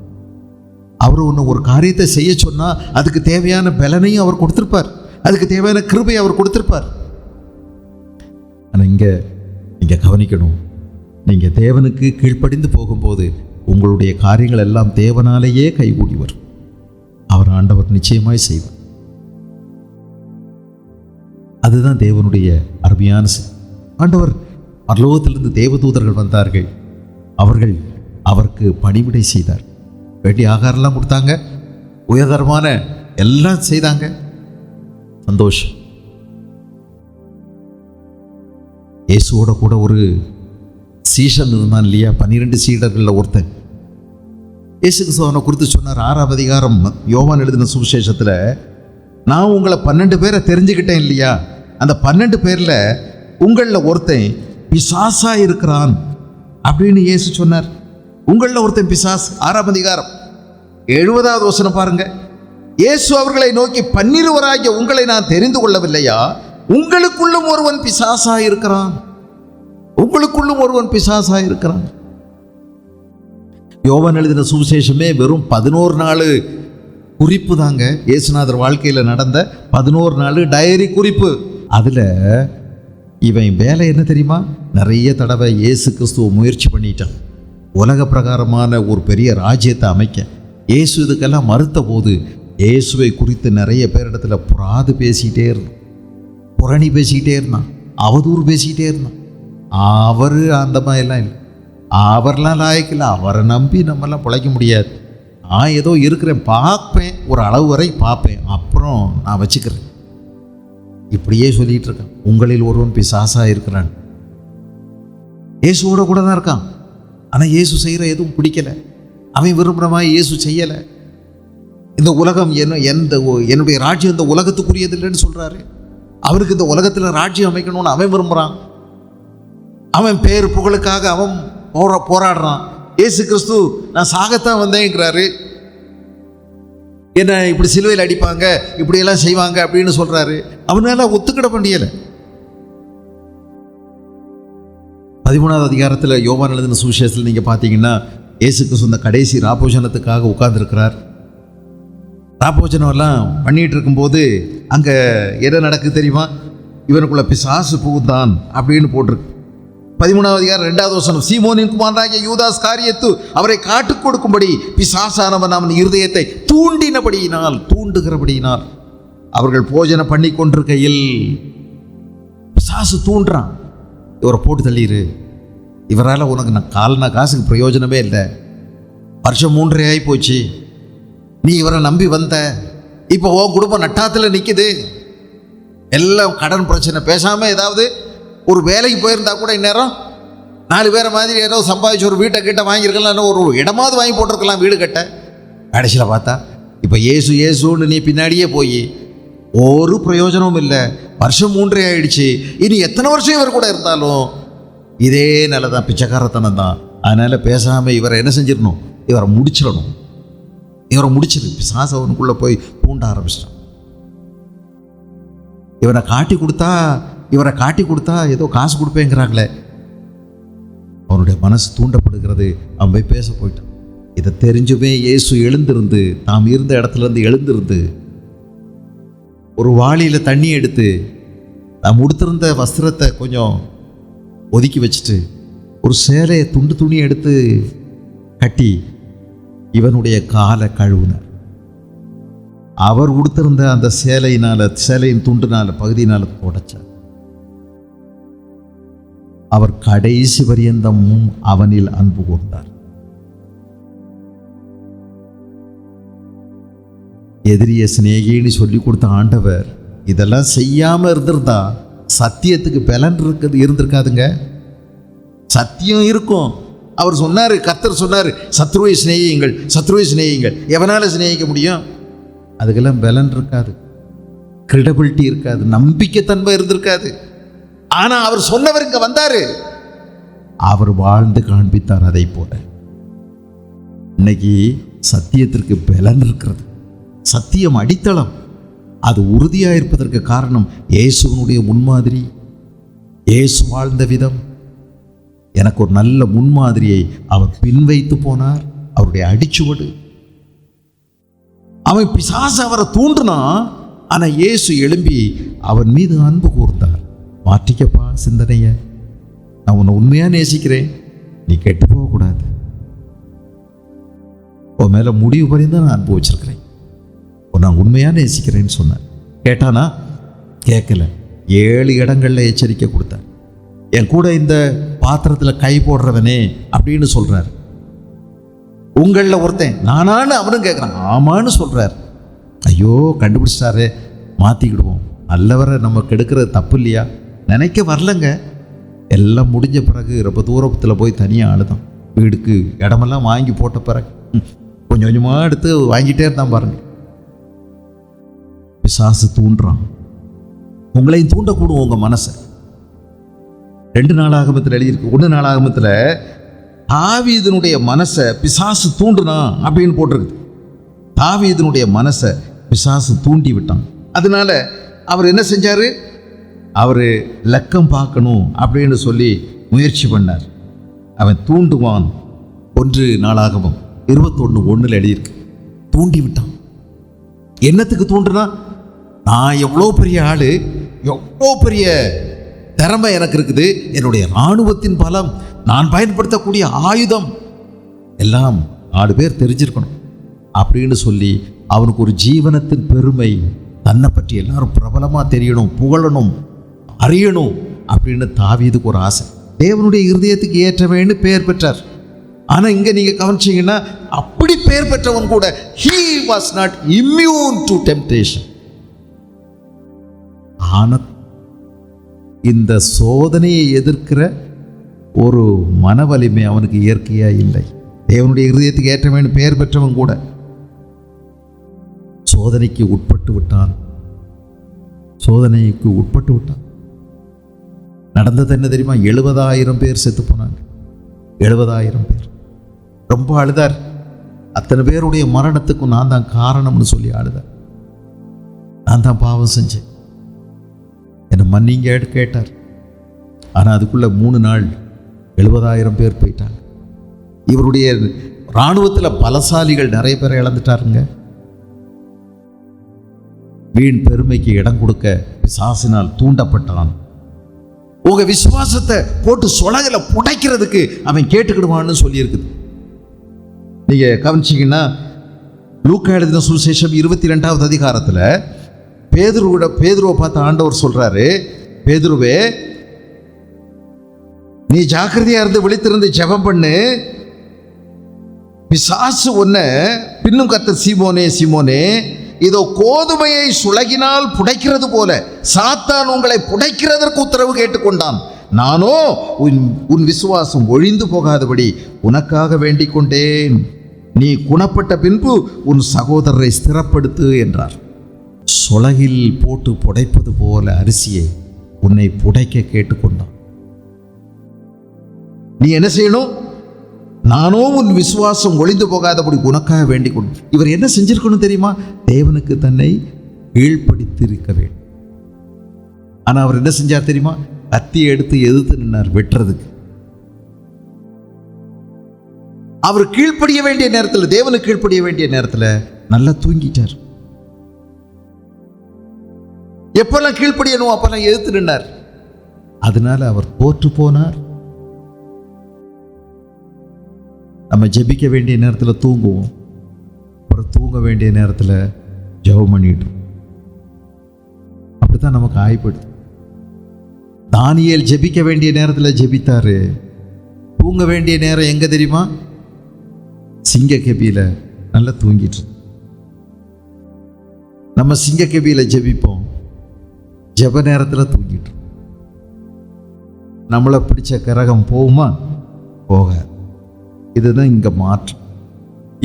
அவர் ஒன்று ஒரு காரியத்தை செய்ய சொன்னால் அதுக்கு தேவையான பலனையும் அவர் கொடுத்திருப்பார், அதுக்கு தேவையான கிருபையை அவர் கொடுத்திருப்பார். ஆனால் இங்கே கவனிக்கணும், நீங்கள் தேவனுக்கு கீழ்ப்படிந்து போகும்போது உங்களுடைய காரியங்கள் எல்லாம் தேவனாலேயே கைகூடி வரும். அவர் ஆண்டவர் நிச்சயமாய் செய்வார். அதுதான் தேவனுடைய அருமையான ஆண்டவர். பரலோகத்திலிருந்து தேவதூதர்கள் வந்தார்கள், அவர்கள் அவருக்கு பணிவிடை செய்தார். வேண்டிய ஆகாரம்லாம் கொடுத்தாங்க, உயர்தரமான எல்லாம் செய்தாங்க. சந்தோஷம். இயேசுவோட கூட ஒரு சீஷன் இருந்தான் இல்லையா, 12 சீடர்களில் ஒருத்தன். இயேசு கிறிஸ்து குறித்து சொன்னார். 6ஆம் அதிகாரம் யோவான் எழுதின சுவிசேஷத்தில், நான் உங்களை 12 பேரை தெரிஞ்சுக்கிட்டேன் இல்லையா, அந்த 12 பேரில் உங்களில் ஒருத்தன் பிசாசா இருக்கிறான் அப்படின்னு இயேசு சொன்னார். உங்களில் ஒருத்தன் பிசாஸ். 6ஆம் அதிகாரம் 70வது வசனம் பாருங்க. இயேசு அவர்களை நோக்கி, 12 உங்களை நான் தெரிந்து கொள்ளவில்லையா? உங்களுக்குள்ளும் ஒருவன் பிசாசா இருக்கிறான், உங்களுக்குள்ளும் ஒருவன் பிசாசா இருக்கிறான். யோவான் எழுதின சுவிசேஷமே வெறும் 11 நாள் குறிப்பு தாங்க. இயேசுநாதர் வாழ்க்கையில் நடந்த 11 நாள் டயரி குறிப்பு. அதில் இவன் வேலை என்ன தெரியுமா, நிறைய தடவை இயேசு கிறிஸ்துவ முயற்சி பண்ணிட்டான், உலக பிரகாரமான ஒரு பெரிய ராஜ்யத்தை அமைக்க. இயேசு இதுக்கெல்லாம் மறுத்த போது இயேசுவை குறித்து நிறைய பேரிடத்துல புறாது பேசிக்கிட்டே இருந்தான், புரணி பேசிக்கிட்டே இருந்தான், அவதூறு பேசிக்கிட்டே இருந்தான். அவர் அந்த மாதிரிலாம் இல்லை, அவர்லாம் லாயக்கில்லை, அவரை நம்பி நம்மெல்லாம் பிழைக்க முடியாது. நான் ஏதோ இருக்கிறேன், பார்ப்பேன், ஒரு அளவு வரை பார்ப்பேன், அப்புறம் நான் வச்சுக்கிறேன், இப்படியே சொல்லிகிட்டு இருக்கான். உங்களில் ஒருவன் பிசாசா இருக்கிறான். இயேசுவோட கூட தான் இருக்கான், ஆனால் இயேசு செய்கிற எதுவும் பிடிக்கலை, அவன் விரும்புகிறமா இயேசு செய்யலை. இந்த உலகம் என்னுடைய ராஜ்யம் இந்த உலகத்துக்குரியது இல்லைன்னு சொல்கிறாரு. அவனுக்கு இந்த உலகத்தில் ராஜ்யம் அமைக்கணும்னு அவன் விரும்புகிறான். அவன் பேர் புகழுக்காக அவன் போராடுறான். இயேசு கிறிஸ்து நான் சாகத்தான் வந்தேங்கிறாரு. என்ன இப்படி சிலுவையில் அடிப்பாங்க, இப்படியெல்லாம் செய்வாங்க அப்படின்னு சொல்கிறாரு. அவனால ஒத்துக்கிட முடியலை. 13வது அதிகாரத்தில் யோவான் எழுதின சுவிசேஷத்தில் நீங்கள் பார்த்தீங்கன்னா, இயேசு கிறிஸ்து இந்த கடைசி ராபோஜனத்துக்காக உட்கார்ந்துருக்கிறார். ராபோஜனம்லாம் பண்ணிகிட்டு இருக்கும்போது அங்கே என்ன நடக்குது தெரியுமா, இவனுக்குள்ள பிசாசு புகுந்தான் அப்படின்னு போட்டிருக்கு. 13வது அதிகாரம் 2வது வசனம், சீமோனின் குமாரனாகிய யூதாஸ் காரியத்து அவரை காட்டுக் கொடுக்கும்படி பிசாசானவன் அவன் இருதயத்தை தூண்டுகிறபடியினால் அவர்கள் போஜனை பண்ணி கொண்டிருக்கையில், பிசாசு தூண்டுறான், இவரை போட்டு தள்ளிடு, இவரால் உனக்கு நான் காசுக்கு பிரயோஜனமே இல்லை, வருஷம் 3 ஆகி போச்சு, நீ இவரை நம்பி வந்த, இப்போ உன் குடும்பம் நட்டாத்தில் நிற்குது, எல்லாம் கடன் பிரச்சனை, பேசாமல் ஏதாவது ஒரு வேலைக்கு போயிருந்தா கூட இந்நேரம் 4 பேரை மாதிரி ஏதோ சம்பாதிச்சு ஒரு வீட்டை கிட்ட வாங்கியிருக்கலாம், ஒரு இடமாவது வாங்கி போட்டிருக்கலாம் வீடு கட்ட. கடைசியில் பார்த்தா இப்போ இயேசுன்னு நீ பின்னாடியே போய் ஒரு பிரயோஜனமும் இல்லை. வருஷம் 3 ஆயிடுச்சு. இனி எத்தனை வருஷம் இவர் கூட இருந்தாலும் இதே நிலை தான், பிச்சைக்காரத்தனம் தான். அதனால் பேசாமல் இவரை என்ன செஞ்சிடணும், இவரை முடிச்சிடணும். இவரை முடிச்சிரு. பிசாசு அவனுக்குள்ளே போய் தூண்ட ஆரம்பிச்சிட்டான். இவரை காட்டி கொடுத்தா ஏதோ காசு கொடுப்பேங்கிறாங்களே. அவனுடைய மனசு தூண்டப்படுகிறது. அவன் போய் பேச போயிட்டான். இதை தெரிஞ்சுமே இயேசு எழுந்திருந்து, தாம் இருந்த இடத்துலேருந்து எழுந்திருந்து ஒரு வாளியில் தண்ணி எடுத்து நாம் உடுத்திருந்த வஸ்திரத்தை கொஞ்சம் ஒதுக்கி வச்சுட்டு ஒரு சேலையை துணி எடுத்து கட்டி இவனுடைய காலை கழுவுனார். அவர் உடுத்திருந்த அந்த சேலையின் துண்டுனால பகுதியினால தொடச்சார். அவர் கடைசி பரியந்தமும் அவனில் அன்பு கூர்ந்தார். எதிரிய சிநேகின்னு சொல்லி கொடுத்த ஆண்டவர் இதெல்லாம் செய்யாம இருந்திருந்தா சத்தியத்துக்கு பலன் இருந்திருக்காதுங்க. சத்தியம் இருக்கும். அவர் சொன்னார், கர்த்தர் சொன்னார், சத்ருவை சிநேகியுங்கள். எவனால சிநேகிக்க முடியும்? அதுக்கெல்லாம் பலன் இருக்காது, கிரெடிபிலிட்டி இருக்காது, நம்பிக்கைத்தன்மை இருந்திருக்காது. ஆனா அவர் சொன்னவர் இங்க வந்தாரு, அவர் வாழ்ந்து காண்பித்தார். அதை போல இன்னைக்கு சத்தியத்திற்கு பலன் இருக்கிறது. சத்தியம் அடித்தளம். அது உறுதியாக இருப்பதற்கு காரணம் இயேசுவனுடைய முன்மாதிரி, இயேசு வாழ்ந்த விதம். எனக்கு ஒரு நல்ல முன்மாதிரியை அவர் பின்வைத்து போனார். அவருடைய அடிச்சுவடு. அவன் பிசாசு அவரை தூண்டுனா, ஆனா இயேசு எழும்பி அவன் மீது அன்பு கூர்ந்தார். மாற்றிக்கப்பா சிந்தனைய, நான் உன்னை உண்மையா நேசிக்கிறேன், நீ கெட்டு போகக்கூடாது, உன் மேல முடிவு பறிந்து நான் அன்பு வச்சிருக்கிறேன், நான் உண்மையா நேசிக்கிறேன்னு சொன்னார். கேட்டானா? கேட்கல. 7 இடங்கள்ல எச்சரிக்கை கொடுத்தார். என் கூட இந்த பாத்திரத்தில் கை போடுறவனே அப்படின்னு சொல்றார். உங்களில் ஒருத்தன் நானான்னு அவனும் கேட்குறான். ஆமான்னு சொல்றார். ஐயோ கண்டுபிடிச்சிட்டாரு, மாற்றிக்கிடுவோம். நல்லவரை நம்ம கெடுக்கிறது தப்பு இல்லையா? நினைக்க வரலங்க. எல்லாம் முடிஞ்ச பிறகு ரொம்ப தூரத்தில் போய் தனியாக அழுதான். வீடுக்கு இடமெல்லாம் வாங்கி போட்ட பிறகு கொஞ்சம் கொஞ்சமாக எடுத்து வாங்கிட்டே இருந்தான் பாருங்க. பிசாசு தூண்டுறான். உங்களையும் தூண்டக்கூடும் உங்க மனசை. 2 நாளாகமத்தில் எழுதியிருக்கு. 1 நாளாகமத்தில் தாவீதினுடைய மனசை பிசாசு தூண்டுனா அப்படின்னு போட்டிருக்கு. தாவீதினுடைய மனசை பிசாசு தூண்டி விட்டான். அதனால அவர் என்ன செஞ்சாரு? அவர் லக்கம் பார்க்கணும் அப்படின்னு சொல்லி முயற்சி பண்ணார். அவன் தூண்டுவான். 1 நாளாகமம் 21:1 எழுதியிருக்கு. தூண்டி விட்டான். என்னத்துக்கு தூண்டுனா, நான் எவ்வளோ பெரிய ஆளு, எவ்வளோ பெரிய திறமை எனக்கு இருக்குது, என்னுடைய இராணுவத்தின் பலம், நான் பயன்படுத்தக்கூடிய ஆயுதம் எல்லாம் 4 பேர் தெரிஞ்சிருக்கணும் அப்படின்னு சொல்லி அவனுக்கு ஒரு ஜீவனத்தின் பெருமை, தன்னை பற்றி எல்லாரும் பிரபலமாக தெரியணும், புகழணும், அறியணும் அப்படின்னு தாவீதுக்கு ஒரு ஆசை. தேவனுடைய இருதயத்துக்கு ஏற்றவேன்னு பெயர் பெற்றார். ஆனால் இங்கே நீங்கள் கவனிச்சிங்கன்னா, அப்படி பெயர் பெற்றவன் கூட he was not immune to temptation. ஆனால் இந்த சோதனையை எதிர்க்கிற ஒரு மன வலிமை அவனுக்கு இயற்கையா இல்லை. தேவனுடைய இருதயத்துக்கு ஏற்றவேன்னு பெயர் பெற்றவன் கூட சோதனைக்கு உட்பட்டு விட்டான். நடந்தது என்ன தெரியுமா? 70,000 பேர் செத்து போனாங்க. 70,000 பேர். ரொம்ப அழுதார். அத்தனை பேருடைய மரணத்துக்கும் நான் தான் காரணம்னு சொல்லி அழுதார். நான் தான் பாவம் செஞ்சேன், என்னை மன்னிங்க கேட்டார். ஆனால் அதுக்குள்ள 3 நாள் 70,000 பேர் போயிட்டாங்க. இவருடைய இராணுவத்தில் பலசாலிகள் நிறைய பேரை இழந்துட்டாருங்க. வீண் பெருமைக்கு இடம் கொடுக்க பிசாசினால் தூண்டப்பட்டான். உங்க விசுவாசத்தை போட்டு சொலகல புடைக்கிறதுக்கு அவன் கேட்டுக்கிடுவான்னு சொல்லி இருக்குது. நீங்க கவனிச்சீங்கன்னா, லூக்கா எழுதின சுவிசேஷம் 22வது அதிகாரத்தில் பேதுருவை பார்த்து ஆண்டவர் சொல்றாரு, பேதுருவே, நீ ஜாக்கிரதையா இருந்து விழித்திருந்து ஜெபம் பண்ணு, பிசாசு ஒன்ன பின்னும் கர்த்தர் சீமோனே, இதோ கோதுமையை சுளகினால் புடைக்கிறது போல சாத்தான் உங்களை புடைக்கிறதற்கு உத்தரவு கேட்டுக்கொண்டான். நானோ உன் விசுவாசம் ஒழிந்து போகாதபடி உனக்காக வேண்டிக் கொண்டேன். நீ குணப்பட்ட பின்பு உன் சகோதரரை ஸ்திரப்படுத்து என்றார். சொலகில் போட்டு புடைப்பது போல அரிசியை உன்னை புடைக்க கேட்டுக்கொண்டான். நீ என்ன செய்யணும்? நானோ உன் விசுவாசம் ஒளிந்து போகாதபடி உனக்காக வேண்டிக் கொண்டு. இவர் என்ன செஞ்சிருக்கணும் தெரியுமா? தேவனுக்கு தன்னை கீழ்ப்படுத்தியிருக்க வேண்டும். ஆனா அவர் என்ன செஞ்சார் தெரியுமா? கத்தியை எடுத்து எதிர்த்து நின்னார் வெட்டுறதுக்கு. அவர் கீழ்ப்படிய வேண்டிய நேரத்தில், தேவனுக்கு கீழ்ப்படிய வேண்டிய நேரத்தில் நல்லா தூங்கிட்டார். எப்பெல்லாம் கீழ்ப்படியணும் அப்பெல்லாம் எதிர்த்து நின்னார். அதனால அவர் தோற்று போனார். நம்ம ஜெபிக்க வேண்டிய நேரத்தில் தூங்குவோம், அப்புறம் தூங்க வேண்டிய நேரத்தில் ஜெபம் பண்ணிட்டோம். அப்படித்தான் நமக்கு ஆய்ப்படுது. தானியேல் ஜெபிக்க வேண்டிய நேரத்தில் ஜெபித்தாரு. தூங்க வேண்டிய நேரம் எங்க தெரியுமா? சிங்கக்கெபியில நல்லா தூங்கிட்டு. நம்ம சிங்கக்கெபியில ஜெபிப்போம், ஜெப நேரத்தில் தூங்கிட்டு. நம்மளை பிடிச்ச கரகம் போகுமா? போக. இதுதான் இங்க மாற்றம்.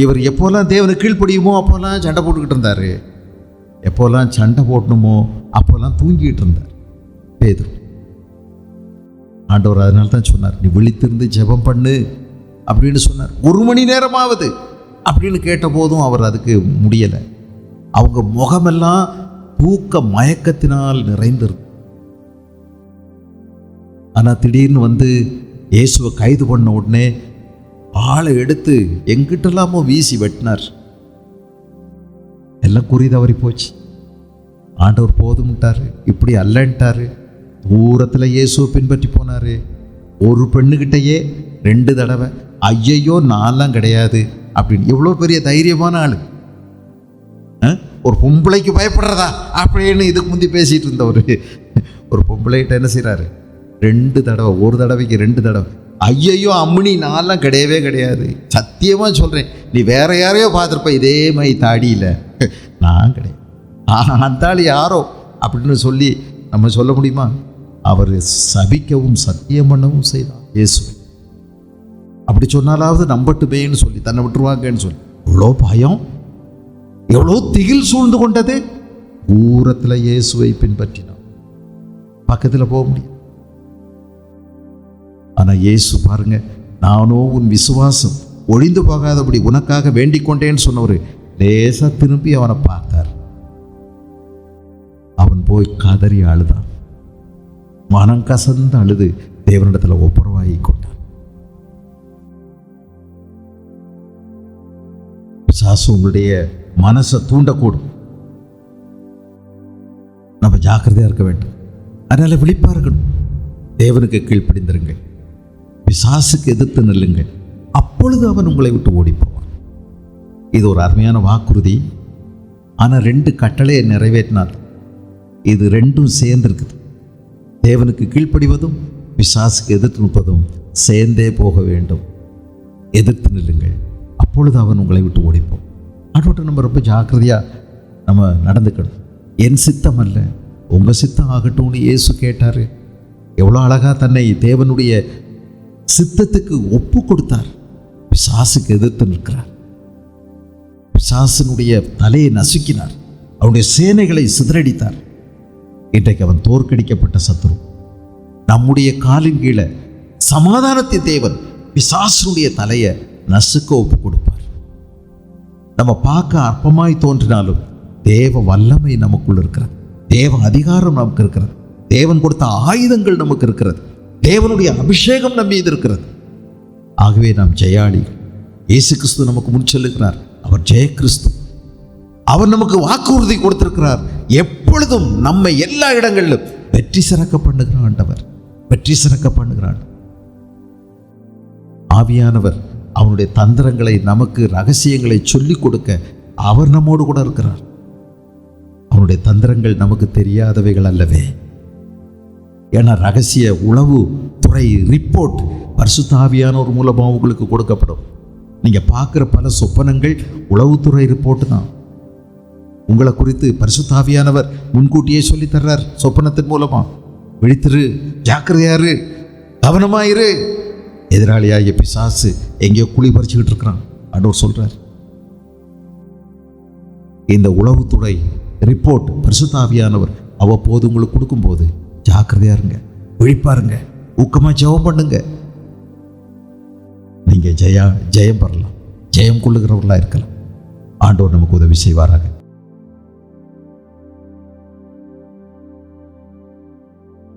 இவர் எப்போல்லாம் தேவனுக்கு கீழ்ப்படியுமோ அப்போல்லாம் சண்டை போட்டுக்கிட்டு இருந்தாரு. எப்போல்லாம் சண்டை போடணுமோ அப்போல்லாம் தூங்கிட்டு இருந்தார் பேதுரு. ஆண்டவர் அதனால தான் சொன்னார், நீ விழித்திருந்து ஜெபம் பண்ணு அப்படின்னு சொன்னார். 1 மணி நேரமாவது அப்படின்னு கேட்ட போதும் அவர் அதுக்கு முடியலை. அவங்க முகமெல்லாம் தூக்க மயக்கத்தினால் நிறைந்திருந்தது. ஆனால் திடீர்னு வந்து இயேசுவை கைது பண்ண உடனே ஆளை எடுத்து எங்கிட்டலாமோ வீசி வெட்டினார். எல்லாம் குறி தவறி போச்சு. ஆண்டவர் போதும்ட்டாரு, இப்படி அல்லன்ட்டாரு. தூரத்தில் இயேசுவை பின்பற்றி போனார். ஒரு பெண்ணுக்கிட்டையே 2 தடவை ஐயையோ நான்லாம் கிடையாது அப்படின்னு. எவ்வளோ பெரிய தைரியமான ஆள். ஒரு பொம்பளைக்கு பயப்படுறதா அப்படின்னு இதுக்கு முந்தி பேசிகிட்டு இருந்தவர் ஒரு பொம்பளைகிட்ட என்ன செய்கிறாரு? 2 தடவை, ஒரு தடவைக்கு 2 தடவை ஐயையோ அம்முனி நான்லாம் கிடையவே கிடையாது, சத்தியமாக சொல்கிறேன், நீ வேற யாரையோ பார்த்துருப்ப இதே மாதிரி தாடியில், நான் கிடையாது, அந்த ஆள் யாரோ அப்படின்னு சொல்லி நம்ம சொல்ல முடியுமா? அவர் சபிக்கவும் சத்தியம் பண்ணவும் செய்தார் இயேசு. அப்படி சொன்னாலாவது நம்பட்டுமேன்னு சொல்லி தன்னை விட்டுருவாங்கன்னு சொல்லி எவ்வளோ பயம், எவ்வளோ திகில் சூழ்ந்து கொண்டது. தூரத்தில் இயேசுவை பின்பற்றினான், பக்கத்தில் போக முடியும். ஆனால் இயேசு பாருங்க, நானோ உன் விசுவாசம் ஒழிந்து போகாதபடி உனக்காக வேண்டிக் கொண்டேன்னு சொன்னவர் லேசா திரும்பி அவனை பார்த்தார். அவன் போய் கதறி அழுதான், மனம் கசந்து அழுது தேவனிடத்தில் ஒப்புரவாகி கொண்டான். பிசாசு உங்களுடைய மனசை தூண்டக்கூடும், நம்ம ஜாக்கிரதையா இருக்க வேண்டும். அதனால விழிப்பா இருக்கணும். தேவனுக்கு கீழ்ப்படிந்திருங்கள், பிசாசுக்கு எதிர்த்து நில்லுங்கள், அப்பொழுது அவன் உங்களை விட்டு ஓடி போவான். இது ஒரு அருமையான வாக்குறுதி. ஆனால் 2 கட்டளையை நிறைவேற்றினார். இது 2ம் சேர்ந்திருக்குது. தேவனுக்கு கீழ்ப்படிவதும் பிசாசுக்கு எதிர்த்து நிற்பதும் சேர்ந்தே போக வேண்டும். எதிர்த்து நில்லுங்கள், அப்பொழுது அவன் உங்களை விட்டு ஓடிப்போம். அதோட நம்ம ரொம்ப ஜாக்கிரதையாக நம்ம நடந்துக்கணும். என் சித்தம் அல்ல உங்கள் சித்தம் ஆகட்டும்னு இயேசு கேட்டார். எவ்வளோ அழகாக தன்னை தேவனுடைய சித்தத்துக்கு ஒப்பு கொடுத்தார். பிசாசுக்கு எதிர்த்து நிற்கிறார். பிசாசினுடைய தலையை நசுக்கினார், அவனுடைய சேனைகளை சிதறடித்தார். இன்றைக்கு அவன் தோற்கடிக்கப்பட்ட சத்துரு. நம்முடைய காலின் கீழே சமாதானத்தின் தேவன் பிசாசினுடைய தலையை நசுக்க ஒப்பு கொடுப்பார். நம்ம பார்க்க அற்பமாய் தோன்றினாலும் தேவ வல்லமை நமக்குள் இருக்கிறது, தேவ அதிகாரம் நமக்கு இருக்கிறது, தேவன் கொடுத்த ஆயுதங்கள் நமக்கு இருக்கிறது, தேவனுடைய அபிஷேகம் நம் மீது இருக்கிறது. ஆகவே நாம் ஜெயாளி. இயேசு கிறிஸ்து நமக்கு முன் சொல்லுகிறார், அவர் ஜெய கிறிஸ்து. அவர் நமக்கு வாக்குறுதி கொடுத்திருக்கிறார், எப்பொழுதும் நம்மை எல்லா இடங்களிலும் வெற்றி சிறக்க பண்ணுகிற ஆண்டவர், வெற்றி சிறக்க பண்ணுகிறார். ஆவியானவர் அவனுடைய தந்திரங்களை நமக்கு ரகசியங்களை சொல்லிக் கொடுக்க அவர் நம்மோடு கூட இருக்கிறார். அவனுடைய தந்திரங்கள் நமக்கு தெரியாதவைகள் அல்லவே. ஏன்னா ரகசிய உளவு துறை ரிப்போர்ட் பரிசுத்த ஆவியானவர் மூலமாக உங்களுக்கு கொடுக்கப்படும். நீங்க பார்க்குற பல சொப்பனங்கள் உளவுத்துறை ரிப்போர்ட் தான். உங்களை குறித்து பரிசுத்த ஆவியானவர் முன்கூட்டியே சொல்லி தர்றார் சொப்பனத்தின் மூலமா. விழித்திரு, ஜாக்கிரதையாரு, கவனமாயிரு. எதிராளியாகிய பிசாசு எங்கேயோ குழி பறிச்சுக்கிட்டு இருக்கிறான் ஆண்டவர் சொல்றார். இந்த உளவுத்துறை ரிப்போர்ட் பரிசுத்த ஆவியானவர் அவ்வப்போது உங்களுக்கு கொடுக்கும்போது ஜாக்கிரதையா இருங்க, விழிப்பாருங்க, ஊக்கமா ஜெபம் பண்ணுங்க. நீங்க ஜெயம் பெறலாம், ஜெயம் கொள்ளுகிறவர்களா இருக்கலாம். ஆண்டவர் நமக்கு உதவி செய்வாராக.